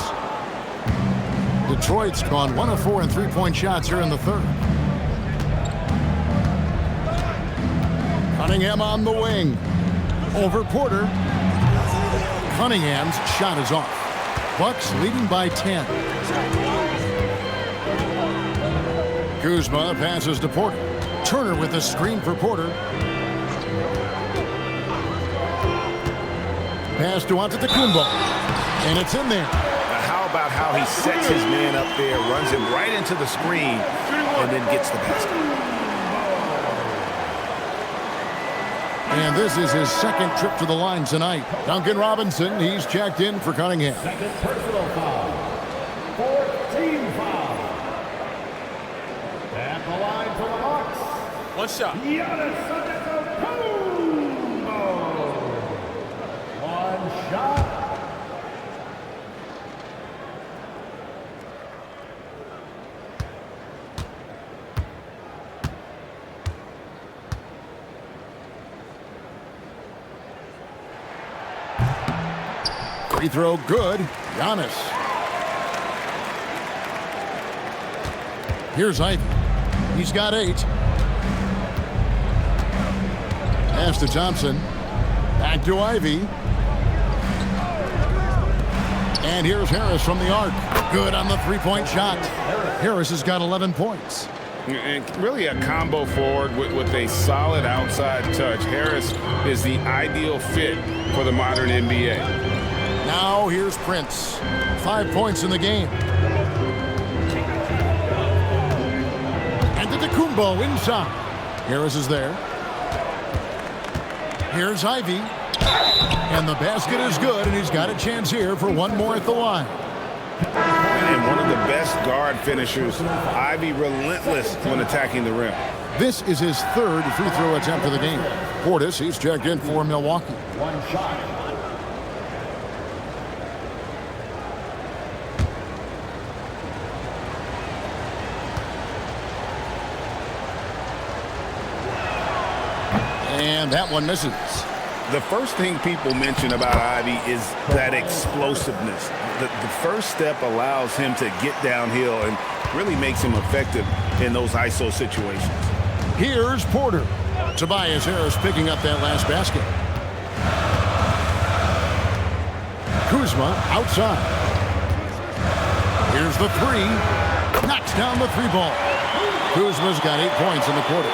Speaker 1: Detroit's gone 1 of 4 in three-point shots here in the third. Cunningham on the wing. Over Porter. Cunningham's shot is off. Bucks leading by 10. Kuzma passes to Porter. Turner with a screen for Porter. Pass to Antetokounmpo. And it's in there.
Speaker 2: Now how about how he sets his man up there, runs him right into the screen, and then gets the basket.
Speaker 1: And this is his 2nd trip to the line tonight. Duncan Robinson, he's checked in for Cunningham.
Speaker 8: 2nd personal foul. 4th team foul. At the line for the Bucks.
Speaker 10: One shot.
Speaker 8: Giannis Antetokounmpo. One shot.
Speaker 1: Free throw good. Giannis. Here's Ivy. He's got 8. Pass to Thompson. Back to Ivy. And here's Harris from the arc. Good on the three-point shot. Harris has got 11 points.
Speaker 2: And really a combo forward with a solid outside touch. Harris is the ideal fit for the modern NBA.
Speaker 1: Now here's Prince. 5 points in the game. Antetokounmpo inside. Harris is there. Here's Ivy. And the basket is good, and he's got a chance here for one more at the line.
Speaker 2: And one of the best guard finishers. Ivy relentless when attacking the rim.
Speaker 1: This is his 3rd free throw attempt of the game. Portis, he's checked in for Milwaukee.
Speaker 8: One shot.
Speaker 1: And that one misses.
Speaker 2: The first thing people mention about Ivy is that explosiveness. The first step allows him to get downhill and really makes him effective in those ISO situations.
Speaker 1: Here's Porter. Tobias Harris picking up that last basket. Kuzma outside. Here's the 3. Knocks down the 3 ball. Kuzma's got 8 points in the quarter.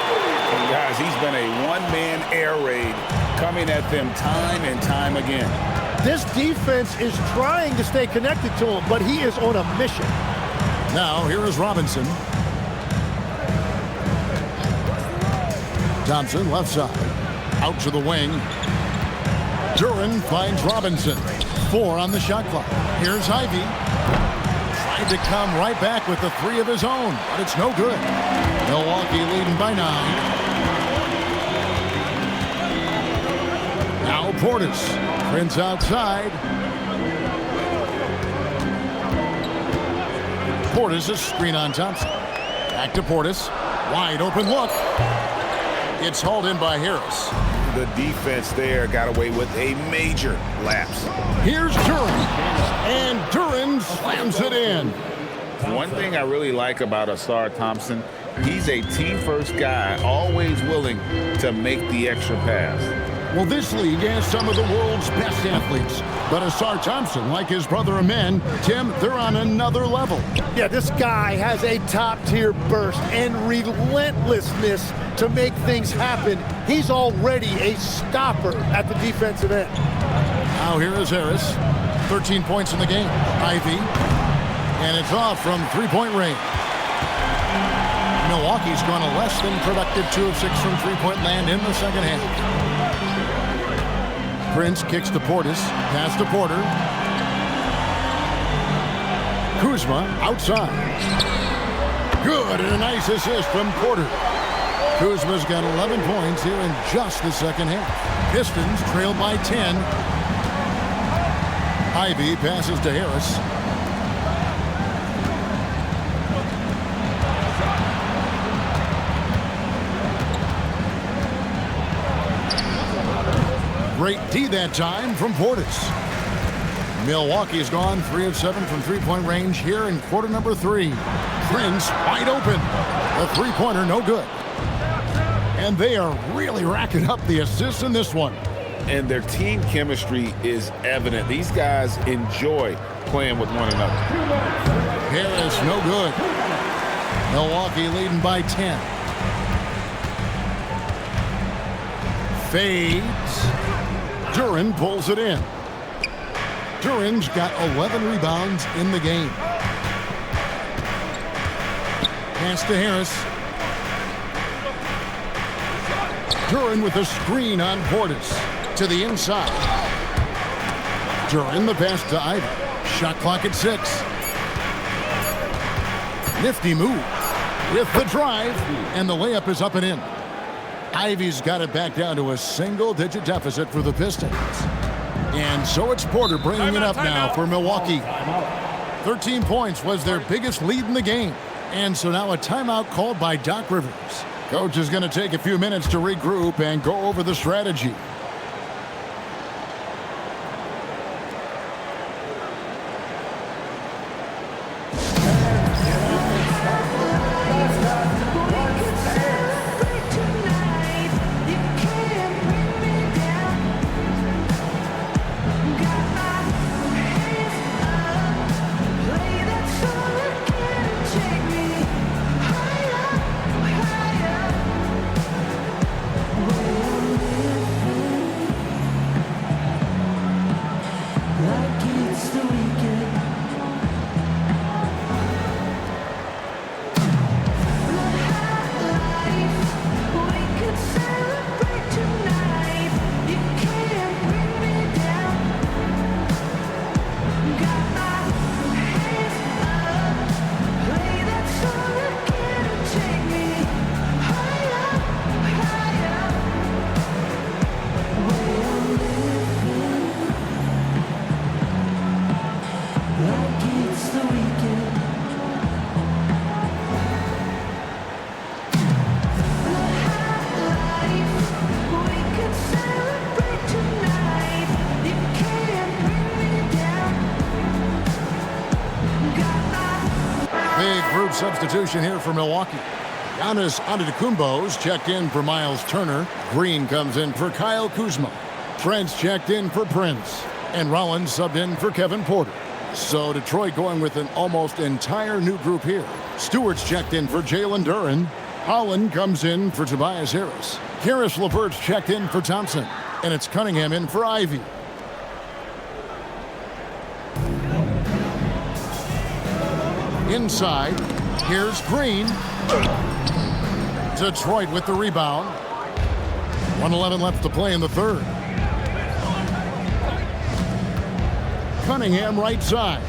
Speaker 2: And guys, he's been a one-man air raid coming at them time and time again.
Speaker 3: This defense is trying to stay connected to him, but he is on a mission.
Speaker 1: Now, here is Robinson. Thompson, left side. Out to the wing. Duren finds Robinson. 4 on the shot clock. Here's Ivy. Tried to come right back with the 3 of his own, but it's no good. Milwaukee leading by 9. Now Portis. Prince outside. Portis a screen on Thompson. Back to Portis. Wide open look. It's hauled in by Harris.
Speaker 2: The defense there got away with a major lapse.
Speaker 1: Here's Duren. And Duren slams it in.
Speaker 2: One thing I really like about Ausar Thompson, he's a team-first guy, always willing to make the extra pass.
Speaker 1: Well, this league has some of the world's best athletes. But Ausar Thompson, like his brother Amen, Tim, they're on another level.
Speaker 3: Yeah, this guy has a top-tier burst and relentlessness to make things happen. He's already a stopper at the defensive end.
Speaker 1: Now here is Harris. 13 points in the game. Ivy. And it's off from three-point range. Milwaukee's gone a less than productive 2 of 6 from three-point land in the second half. Prince kicks to Portis, pass to Porter. Kuzma outside. Good, and a nice assist from Porter. Kuzma's got 11 points here in just the second half. Pistons trail by 10. Ivy passes to Harris. Great D that time from Portis. Milwaukee's gone 3 of 7 from three-point range here in quarter number 3. Prince wide open. The three-pointer no good. And they are really racking up the assists in this one.
Speaker 2: And their team chemistry is evident. These guys enjoy playing with one another.
Speaker 1: Harris no good. Milwaukee leading by 10. Fades. Duren pulls it in. Duren's got 11 rebounds in the game. Pass to Harris. Duren with a screen on Portis. To the inside. Duren the pass to Ivy. Shot clock at 6. Nifty move with the drive, and the layup is up and in. Ivy's got it back down to a single-digit deficit for the Pistons. And so it's Porter bringing it up now for Milwaukee. 13 points was their biggest lead in the game. And so now a timeout called by Doc Rivers. Coach is going to take a few minutes to regroup and go over the strategy. Substitution here for Milwaukee. Giannis Antetokounmpo's checked in for Miles Turner. Green comes in for Kyle Kuzma. Trent's checked in for Prince. And Rollins subbed in for Kevin Porter. So Detroit going with an almost entire new group here. Stewart's checked in for Jalen Duren. Holland comes in for Tobias Harris. Karis LeVert's checked in for Thompson. And it's Cunningham in for Ivy. Inside, here's Green. Detroit with the rebound. 1:11 left to play in the third. Cunningham right side.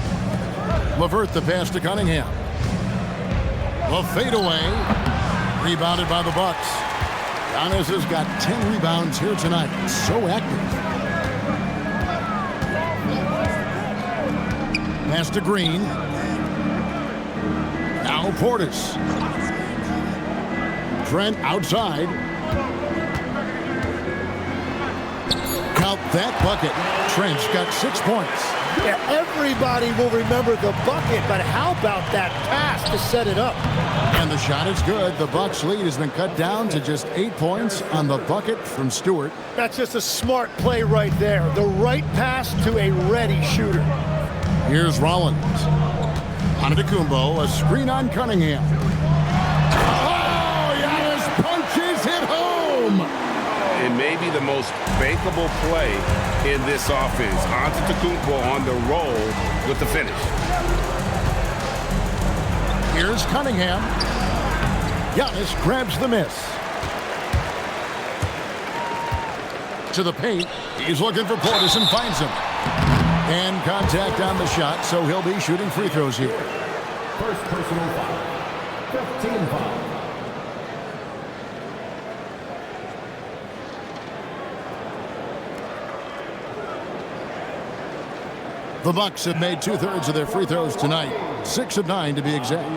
Speaker 1: LeVert the pass to Cunningham. The fadeaway. Rebounded by the Bucks. Giannis has got 10 rebounds here tonight. So active. Pass to Green. Now Portis. Trent outside. Count that bucket. Trent's got 6 points.
Speaker 3: Yeah, everybody will remember the bucket, but how about that pass to set it up?
Speaker 1: And the shot is good. The Bucks lead has been cut down to just 8 points on the bucket from Stewart.
Speaker 3: That's just a smart play right there. The right pass to a ready shooter.
Speaker 1: Here's Rollins. Antetokounmpo, a screen on Cunningham. Oh, Giannis punches it home.
Speaker 7: It may be the most bankable play in this offense. Antetokounmpo on the roll with the finish.
Speaker 1: Here's Cunningham. Giannis grabs the miss. To the paint. He's looking for Portis and finds him. And contact on the shot, so he'll be shooting free throws here.
Speaker 8: First personal foul. 15 foul.
Speaker 1: The Bucks have made 2/3 of their free throws tonight. 6 of 9 to be exact.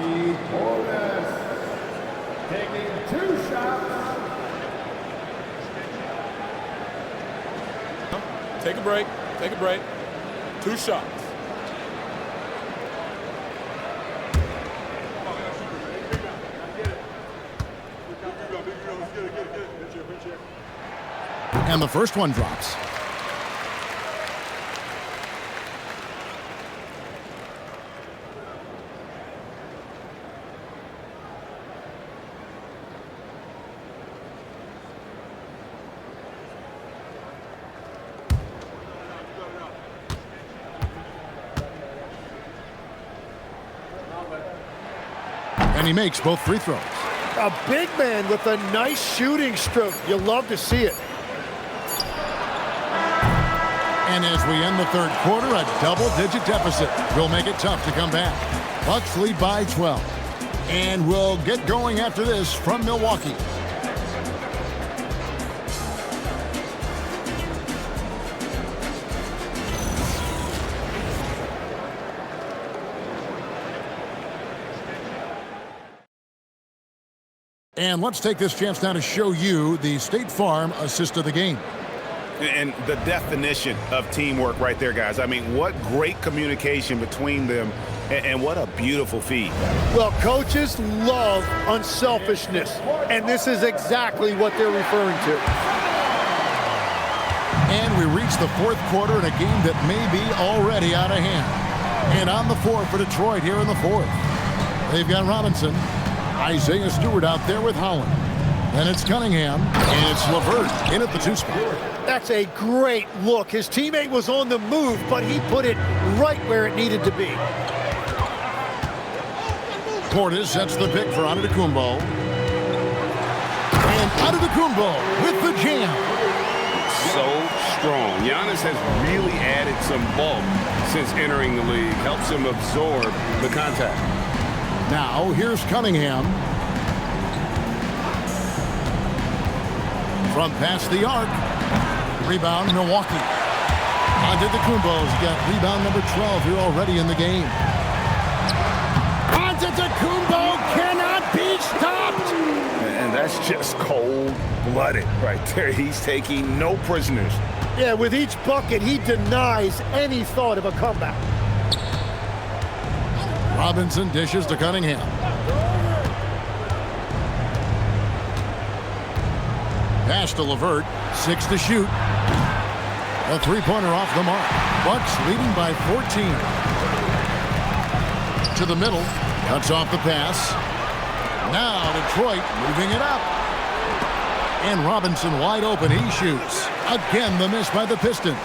Speaker 8: Taking 2 shots.
Speaker 10: Take a break. Take a break. 2 shots.
Speaker 1: And the first one drops. And he makes both free throws.
Speaker 3: A big man with a nice shooting stroke. You love to see it.
Speaker 1: And as we end the third quarter, a double-digit deficit will make it tough to come back. Bucks lead by 12. And we'll get going after this from Milwaukee. And let's take this chance now to show you the State Farm assist of the game.
Speaker 7: And the definition of teamwork right there, guys. I mean, what great communication between them, and what a beautiful feed.
Speaker 3: Well, coaches love unselfishness, and this is exactly what they're referring to.
Speaker 1: And we reach the fourth quarter in a game that may be already out of hand. And on the floor for Detroit here in the fourth. They've got Robinson, Isaiah Stewart out there with Holland. Then it's Cunningham, and it's LeVert in at the 2 spot.
Speaker 3: That's a great look. His teammate was on the move, but he put it right where it needed to be.
Speaker 1: Portis sets the pick for Antetokounmpo. And Antetokounmpo with the jam.
Speaker 7: So strong. Giannis has really added some bulk since entering the league. Helps him absorb the contact.
Speaker 1: Now, here's Cunningham. From past the arc. Rebound, Milwaukee. Antetokounmpo's got rebound number 12 here already in the game. Antetokounmpo cannot be stopped.
Speaker 7: And that's just cold-blooded right there. He's taking no prisoners.
Speaker 3: Yeah, with each bucket, he denies any thought of a comeback.
Speaker 1: Robinson dishes to Cunningham. Pass to LeVert. 6 to shoot. A three-pointer off the mark. Bucks leading by 14. To the middle. Cuts off the pass. Now Detroit moving it up. And Robinson wide open. He shoots. Again, the miss by the Pistons.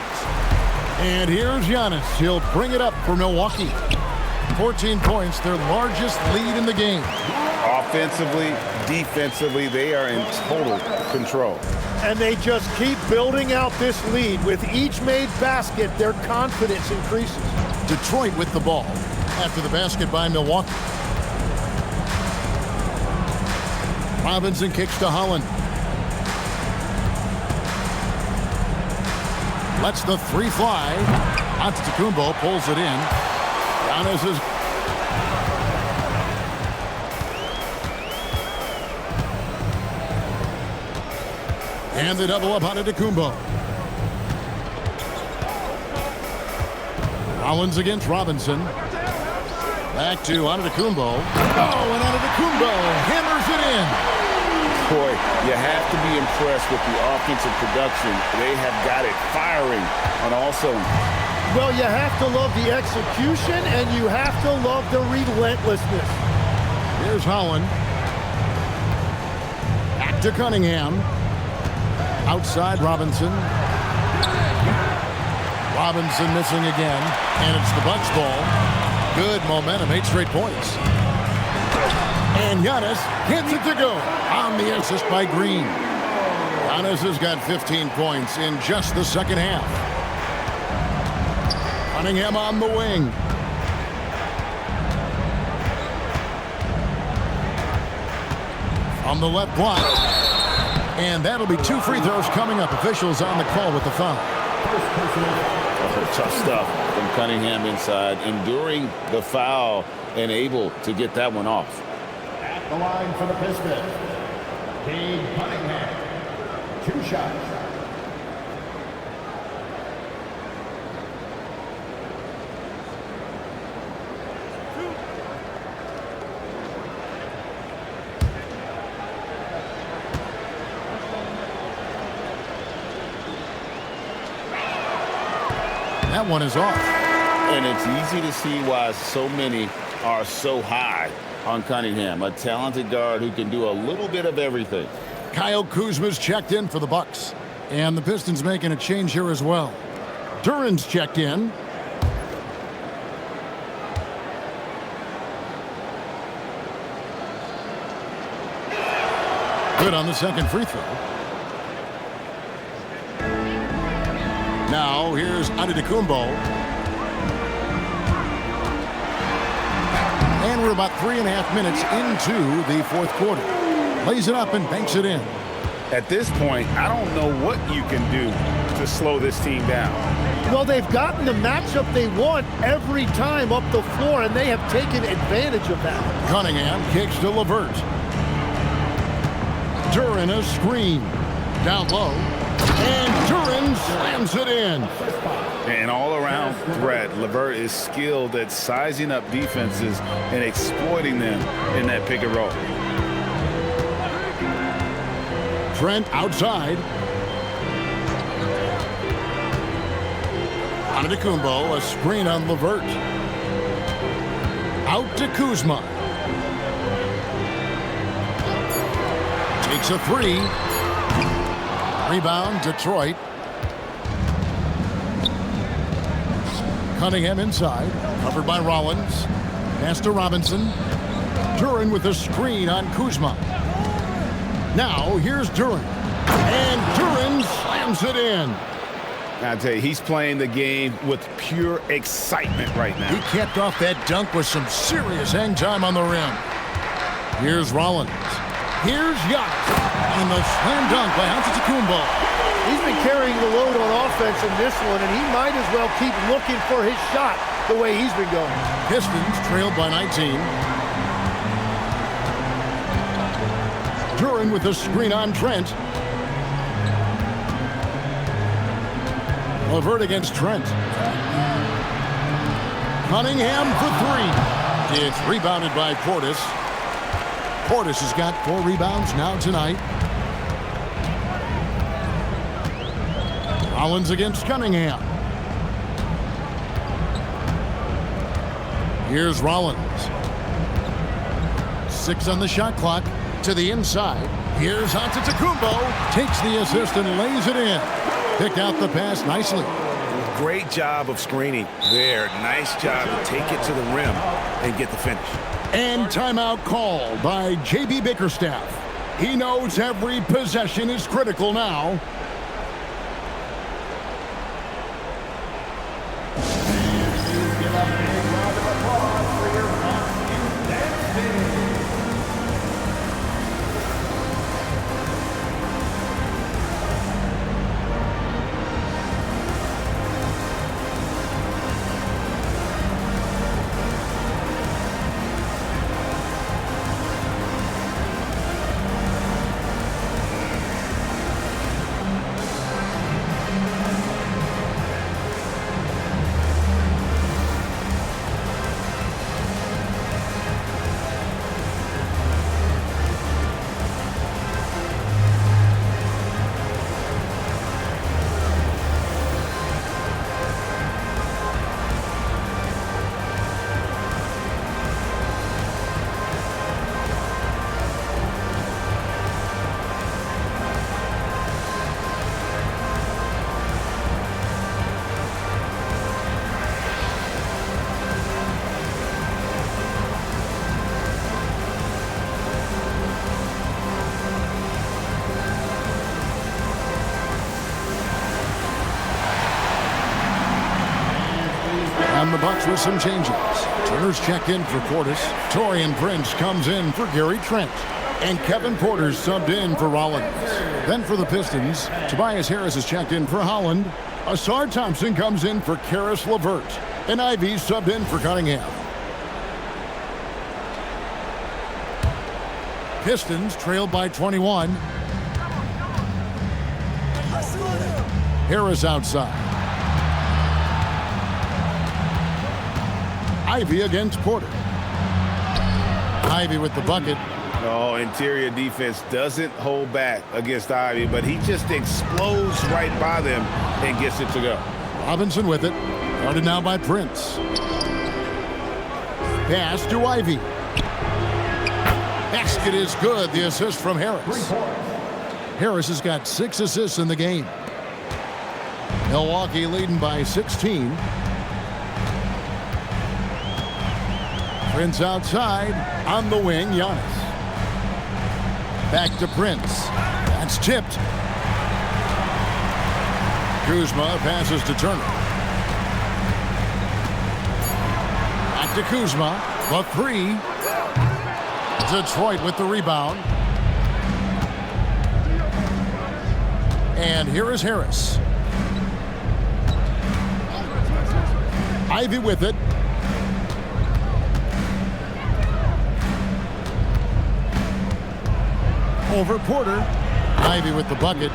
Speaker 1: And here's Giannis. He'll bring it up for Milwaukee. 14 points, their largest lead in the game.
Speaker 7: Offensively, defensively, they are in total control.
Speaker 3: And they just keep building out this lead. With each made basket, their confidence increases.
Speaker 1: Detroit with the ball after the basket by Milwaukee. Robinson kicks to Holland. Lets the 3 fly. Antetokounmpo pulls it in. Giannis is... And the double up on Antetokounmpo. Rollins against Robinson. Back to Antetokounmpo. Oh, and Antetokounmpo hammers it in.
Speaker 7: Boy, you have to be impressed with the offensive production. They have got it firing on all cylinders.
Speaker 3: Well, you have to love the execution, and you have to love the relentlessness.
Speaker 1: Here's Holland. Back to Cunningham. Outside Robinson. Robinson missing again. And it's the Bucks ball. Good momentum, 8 straight points. And Giannis gets it to go on the assist by Green. Giannis has got 15 points in just the second half. Cunningham on the wing. On the left block. And that'll be 2 free throws coming up. Officials on the call with the foul.
Speaker 6: Tough stuff from Cunningham inside, enduring the foul and able to get that one off.
Speaker 8: At the line for the Pistons, Cade Cunningham. 2 shots.
Speaker 1: That one is off.
Speaker 6: And it's easy to see why so many are so high on Cunningham, a talented guard who can do a little bit of everything.
Speaker 1: Kyle Kuzma's checked in for the Bucks. And the Pistons making a change here as well. Duren's checked in. Good on the second free throw. Now here's Antetokounmpo. And we're about 3.5 minutes into the fourth quarter. Lays it up and banks it in.
Speaker 2: At this point, I don't know what you can do to slow this team down.
Speaker 3: Well, they've gotten the matchup they want every time up the floor, and they have taken advantage of that.
Speaker 1: Cunningham kicks to LeVert. Duren a screen. Down low. And Duren slams it in.
Speaker 2: An all-around threat. LeVert is skilled at sizing up defenses and exploiting them in that pick and roll.
Speaker 1: Trent outside. Antetokounmpo, a screen on LeVert. Out to Kuzma. Takes a 3. Rebound, Detroit. Cunningham inside. Covered by Rollins. Pass to Robinson. Duren with a screen on Kuzma. Now, here's Duren. And Duren slams it in.
Speaker 2: I tell you, he's playing the game with pure excitement right now.
Speaker 1: He capped off that dunk with some serious hang time on the rim. Here's Rollins. Here's Giannis. And the slam dunk by Antetokounmpo.
Speaker 3: He's been carrying the load on offense in this one, and he might as well keep looking for his shot the way he's been going.
Speaker 1: Pistons trailed by 19. Duren with a screen on Trent. LeVert against Trent. Cunningham for 3. It's rebounded by Portis. Portis has got 4 rebounds now tonight. Rollins against Cunningham. Here's Rollins. 6 on the shot clock. To the inside. Here's Antetokounmpo. Takes the assist and lays it in. Picked out the pass nicely.
Speaker 5: Great job of screening there. Nice job to take it to the rim and get the finish.
Speaker 1: And timeout called by J.B. Bickerstaff. He knows every possession is critical now. Bucks with some changes. Turner's checked in for Portis. Taurean Prince comes in for Gary Trent. And Kevin Porter's subbed in for Rollins. Then for the Pistons, Tobias Harris is checked in for Holland. Asar Thompson comes in for Karis LeVert. And Ivy subbed in for Cunningham. Pistons trailed by 21. Harris outside. Ivy against Porter. Ivy with the bucket.
Speaker 5: Oh, interior defense doesn't hold back against Ivy, but he just explodes right by them and gets it to go.
Speaker 1: Robinson with it. Guarded now by Prince. Pass to Ivy. Basket is good. The assist from Harris. Harris has got 6 assists in the game. Milwaukee leading by 16. Prince outside. On the wing, Giannis. Back to Prince. That's tipped. Kuzma passes to Turner. Back to Kuzma. The 3. Detroit with the rebound. And here is Harris. Ivy with it. Over Porter. Ivy with the bucket.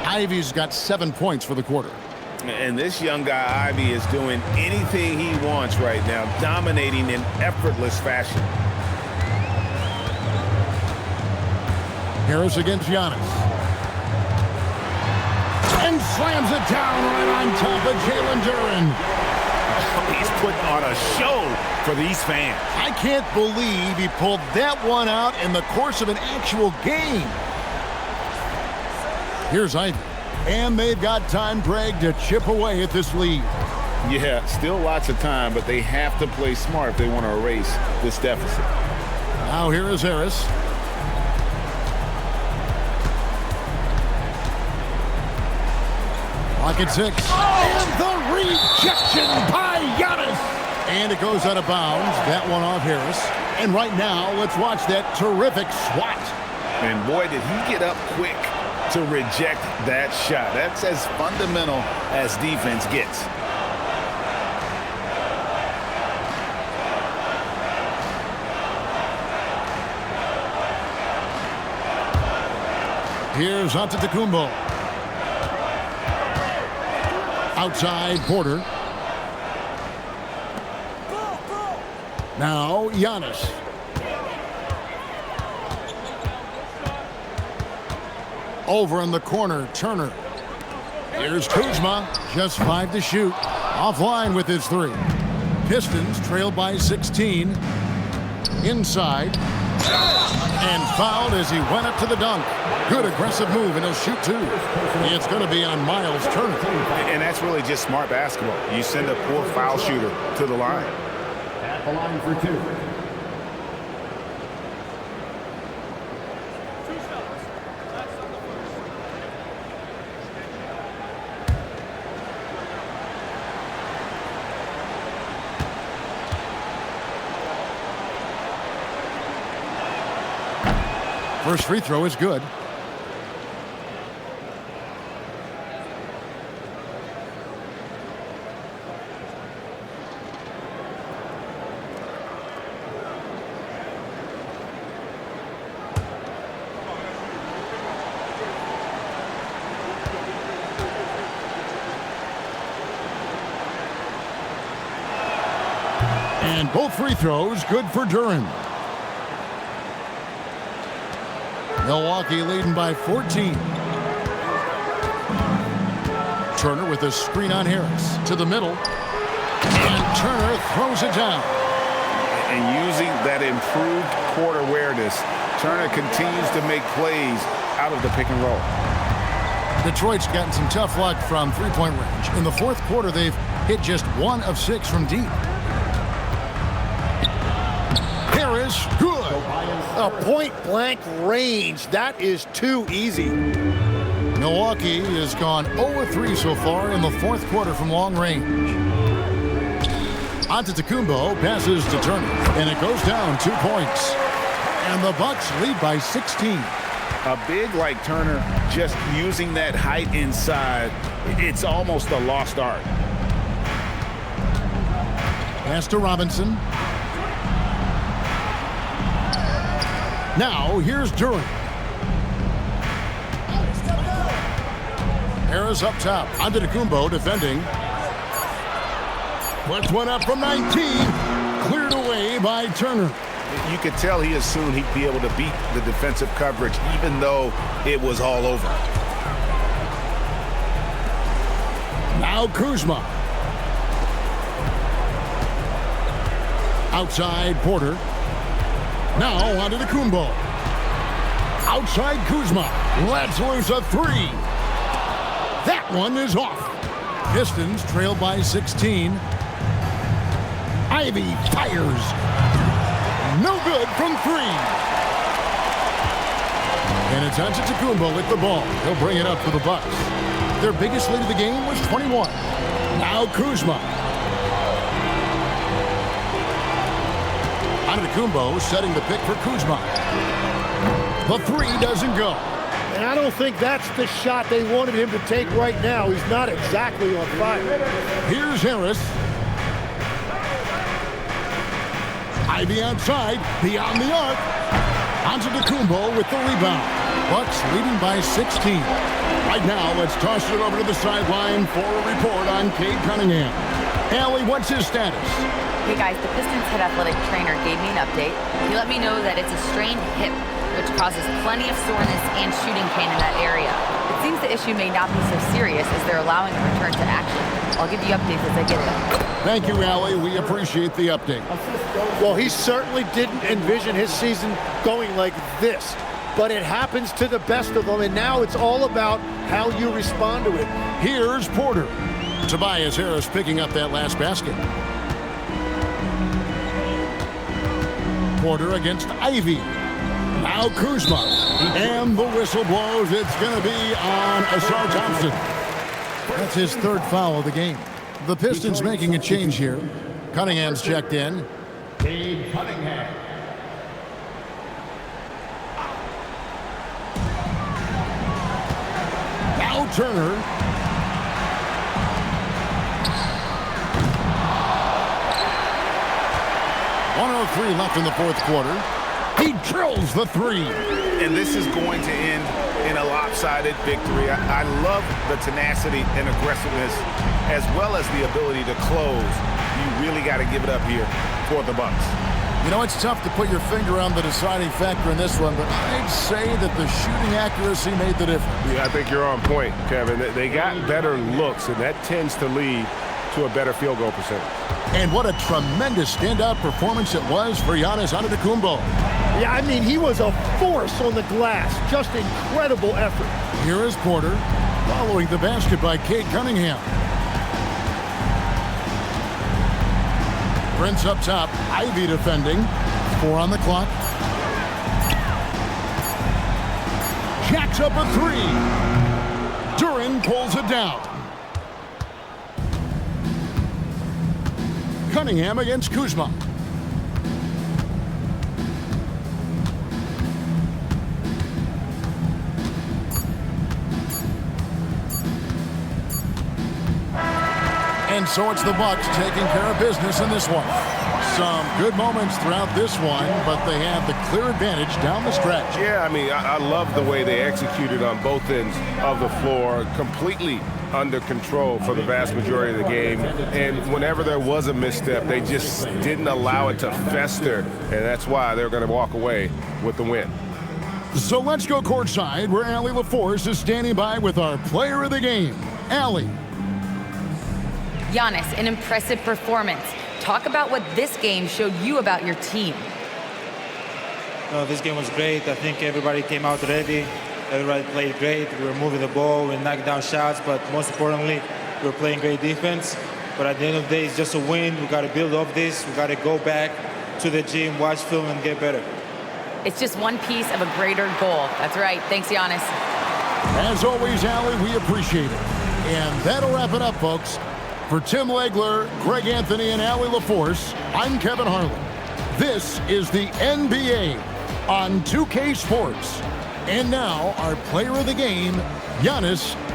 Speaker 1: Ivy's got 7 points for the quarter.
Speaker 5: And this young guy, Ivy, is doing anything he wants right now, dominating in effortless fashion.
Speaker 1: Harris against Giannis. And slams it down right on top of Jalen Duren.
Speaker 5: He's putting on a show for these fans.
Speaker 1: I can't believe he pulled that one out in the course of an actual game. Here's Ivy. And they've got time, Greg, to chip away at this lead.
Speaker 2: Yeah, still lots of time, but they have to play smart if they want to erase this deficit.
Speaker 1: Now here is Harris. Pocket 6. And the rejection by Giannis. And it goes out of bounds. That one off Harris. And right now, let's watch that terrific swat.
Speaker 2: And boy, did he get up quick to reject that shot. That's as fundamental as defense gets.
Speaker 1: Here's Antetokounmpo. Outside Porter. Now Giannis. Over in the corner, Turner. Here's Kuzma, just 5 to shoot. Offline with his 3. Pistons trailed by 16. Inside. And fouled as he went up to the dunk. Good aggressive move, and he'll shoot 2. It's going to be on Miles Turner.
Speaker 5: And that's really just smart basketball. You send a poor foul shooter to the line.
Speaker 8: At the line for 2.
Speaker 1: First free throw is good. And both free throws good for Duren. Milwaukee leading by 14. Turner with a screen on Harris to the middle. And Turner throws it down.
Speaker 2: And using that improved court awareness, Turner continues to make plays out of the pick and roll.
Speaker 1: Detroit's gotten some tough luck from three-point range. In the fourth quarter, they've hit just 1 of 6 from deep. Harris, good.
Speaker 3: A point-blank range. That is too easy.
Speaker 1: Milwaukee has gone 0-3 so far in the fourth quarter from long range. Antetokounmpo passes to Turner, and it goes down 2 points. And the Bucks lead by 16.
Speaker 2: A big like Turner, just using that height inside, it's almost a lost art.
Speaker 1: Pass to Robinson. Now, here's Duren. Harris up top. Antetokounmpo defending. Puts one up from 19. Cleared away by Turner.
Speaker 5: You could tell he assumed he'd be able to beat the defensive coverage, even though it was all over.
Speaker 1: Now Kuzma. Outside Porter. Now Antetokounmpo. Outside Kuzma. Lets loose a 3. That one is off. Pistons trail by 16. Ivy fires. No good from 3. And it's Antetokounmpo with the ball. He'll bring it up for the Bucks. Their biggest lead of the game was 21. Now Kuzma. Antetokounmpo setting the pick for Kuzma. The 3 doesn't go.
Speaker 3: And I don't think that's the shot they wanted him to take right now. He's not exactly on fire.
Speaker 1: Here's Harris. Ivy outside, beyond the arc. Antetokounmpo with the rebound. Bucks leading by 16. Right now, let's toss it over to the sideline for a report on Cade Cunningham. Allie, what's his status?
Speaker 4: Hey guys, the Pistons head athletic trainer gave me an update. He let me know that it's a strained hip, which causes plenty of soreness and shooting pain in that area. It seems the issue may not be so serious as they're allowing a return to action. I'll give you updates as I get them.
Speaker 1: Thank you, Allie. We appreciate the update.
Speaker 3: Well, he certainly didn't envision his season going like this, but it happens to the best of them, and now it's all about how you respond to it.
Speaker 1: Here's Porter. Tobias Harris picking up that last basket. Porter against Ivy. Now Kuzma. And the whistle blows. It's going to be on Asar Thompson. That's his 3rd foul of the game. The Pistons making a change here. Cunningham's checked in.
Speaker 8: Cade Cunningham.
Speaker 1: Now Turner. .103 left in the 4th quarter. He drills the 3.
Speaker 5: And this is going to end in a lopsided victory. I love the tenacity and aggressiveness, as well as the ability to close. You really got to give it up here for the Bucks.
Speaker 1: You know, it's tough to put your finger on the deciding factor in this one, but I'd say that the shooting accuracy made the difference.
Speaker 7: Yeah, I think you're on point, Kevin. They got better looks, and that tends to lead to a better field goal percentage.
Speaker 1: And what a tremendous standout performance it was for Giannis Antetokounmpo.
Speaker 3: Yeah, I mean, he was a force on the glass. Just incredible effort.
Speaker 1: Here is Porter, following the basket by Cade Cunningham. Prince up top, Ivy defending. 4 on the clock. Jacks up a 3. Duren pulls it down. Cunningham against Kuzma. And so it's the Bucks taking care of business in this one. Some good moments throughout this one, but they have the clear advantage down the stretch.
Speaker 7: Yeah, I mean, I love the way they executed on both ends of the floor, completely under control for the vast majority of the game. And whenever there was a misstep, they just didn't allow it to fester, and that's why they're going to walk away with the win.
Speaker 1: So let's go courtside, where Allie LaForce is standing by with our player of the game. Allie.
Speaker 4: Giannis, an impressive performance. Talk about what this game showed you about your team.
Speaker 11: This game was great. I think everybody came out ready. Everybody played great. We were moving the ball. We knocked down shots. But most importantly, we were playing great defense. But at the end of the day, it's just a win. We got to build off this. We got to go back to the gym, watch film, and get better.
Speaker 4: It's just one piece of a greater goal. That's right. Thanks, Giannis.
Speaker 1: As always, Allie, we appreciate it. And that'll wrap it up, folks. For Tim Legler, Greg Anthony, and Allie LaForce, I'm Kevin Harlan. This is the NBA on 2K Sports. And now, our player of the game, Giannis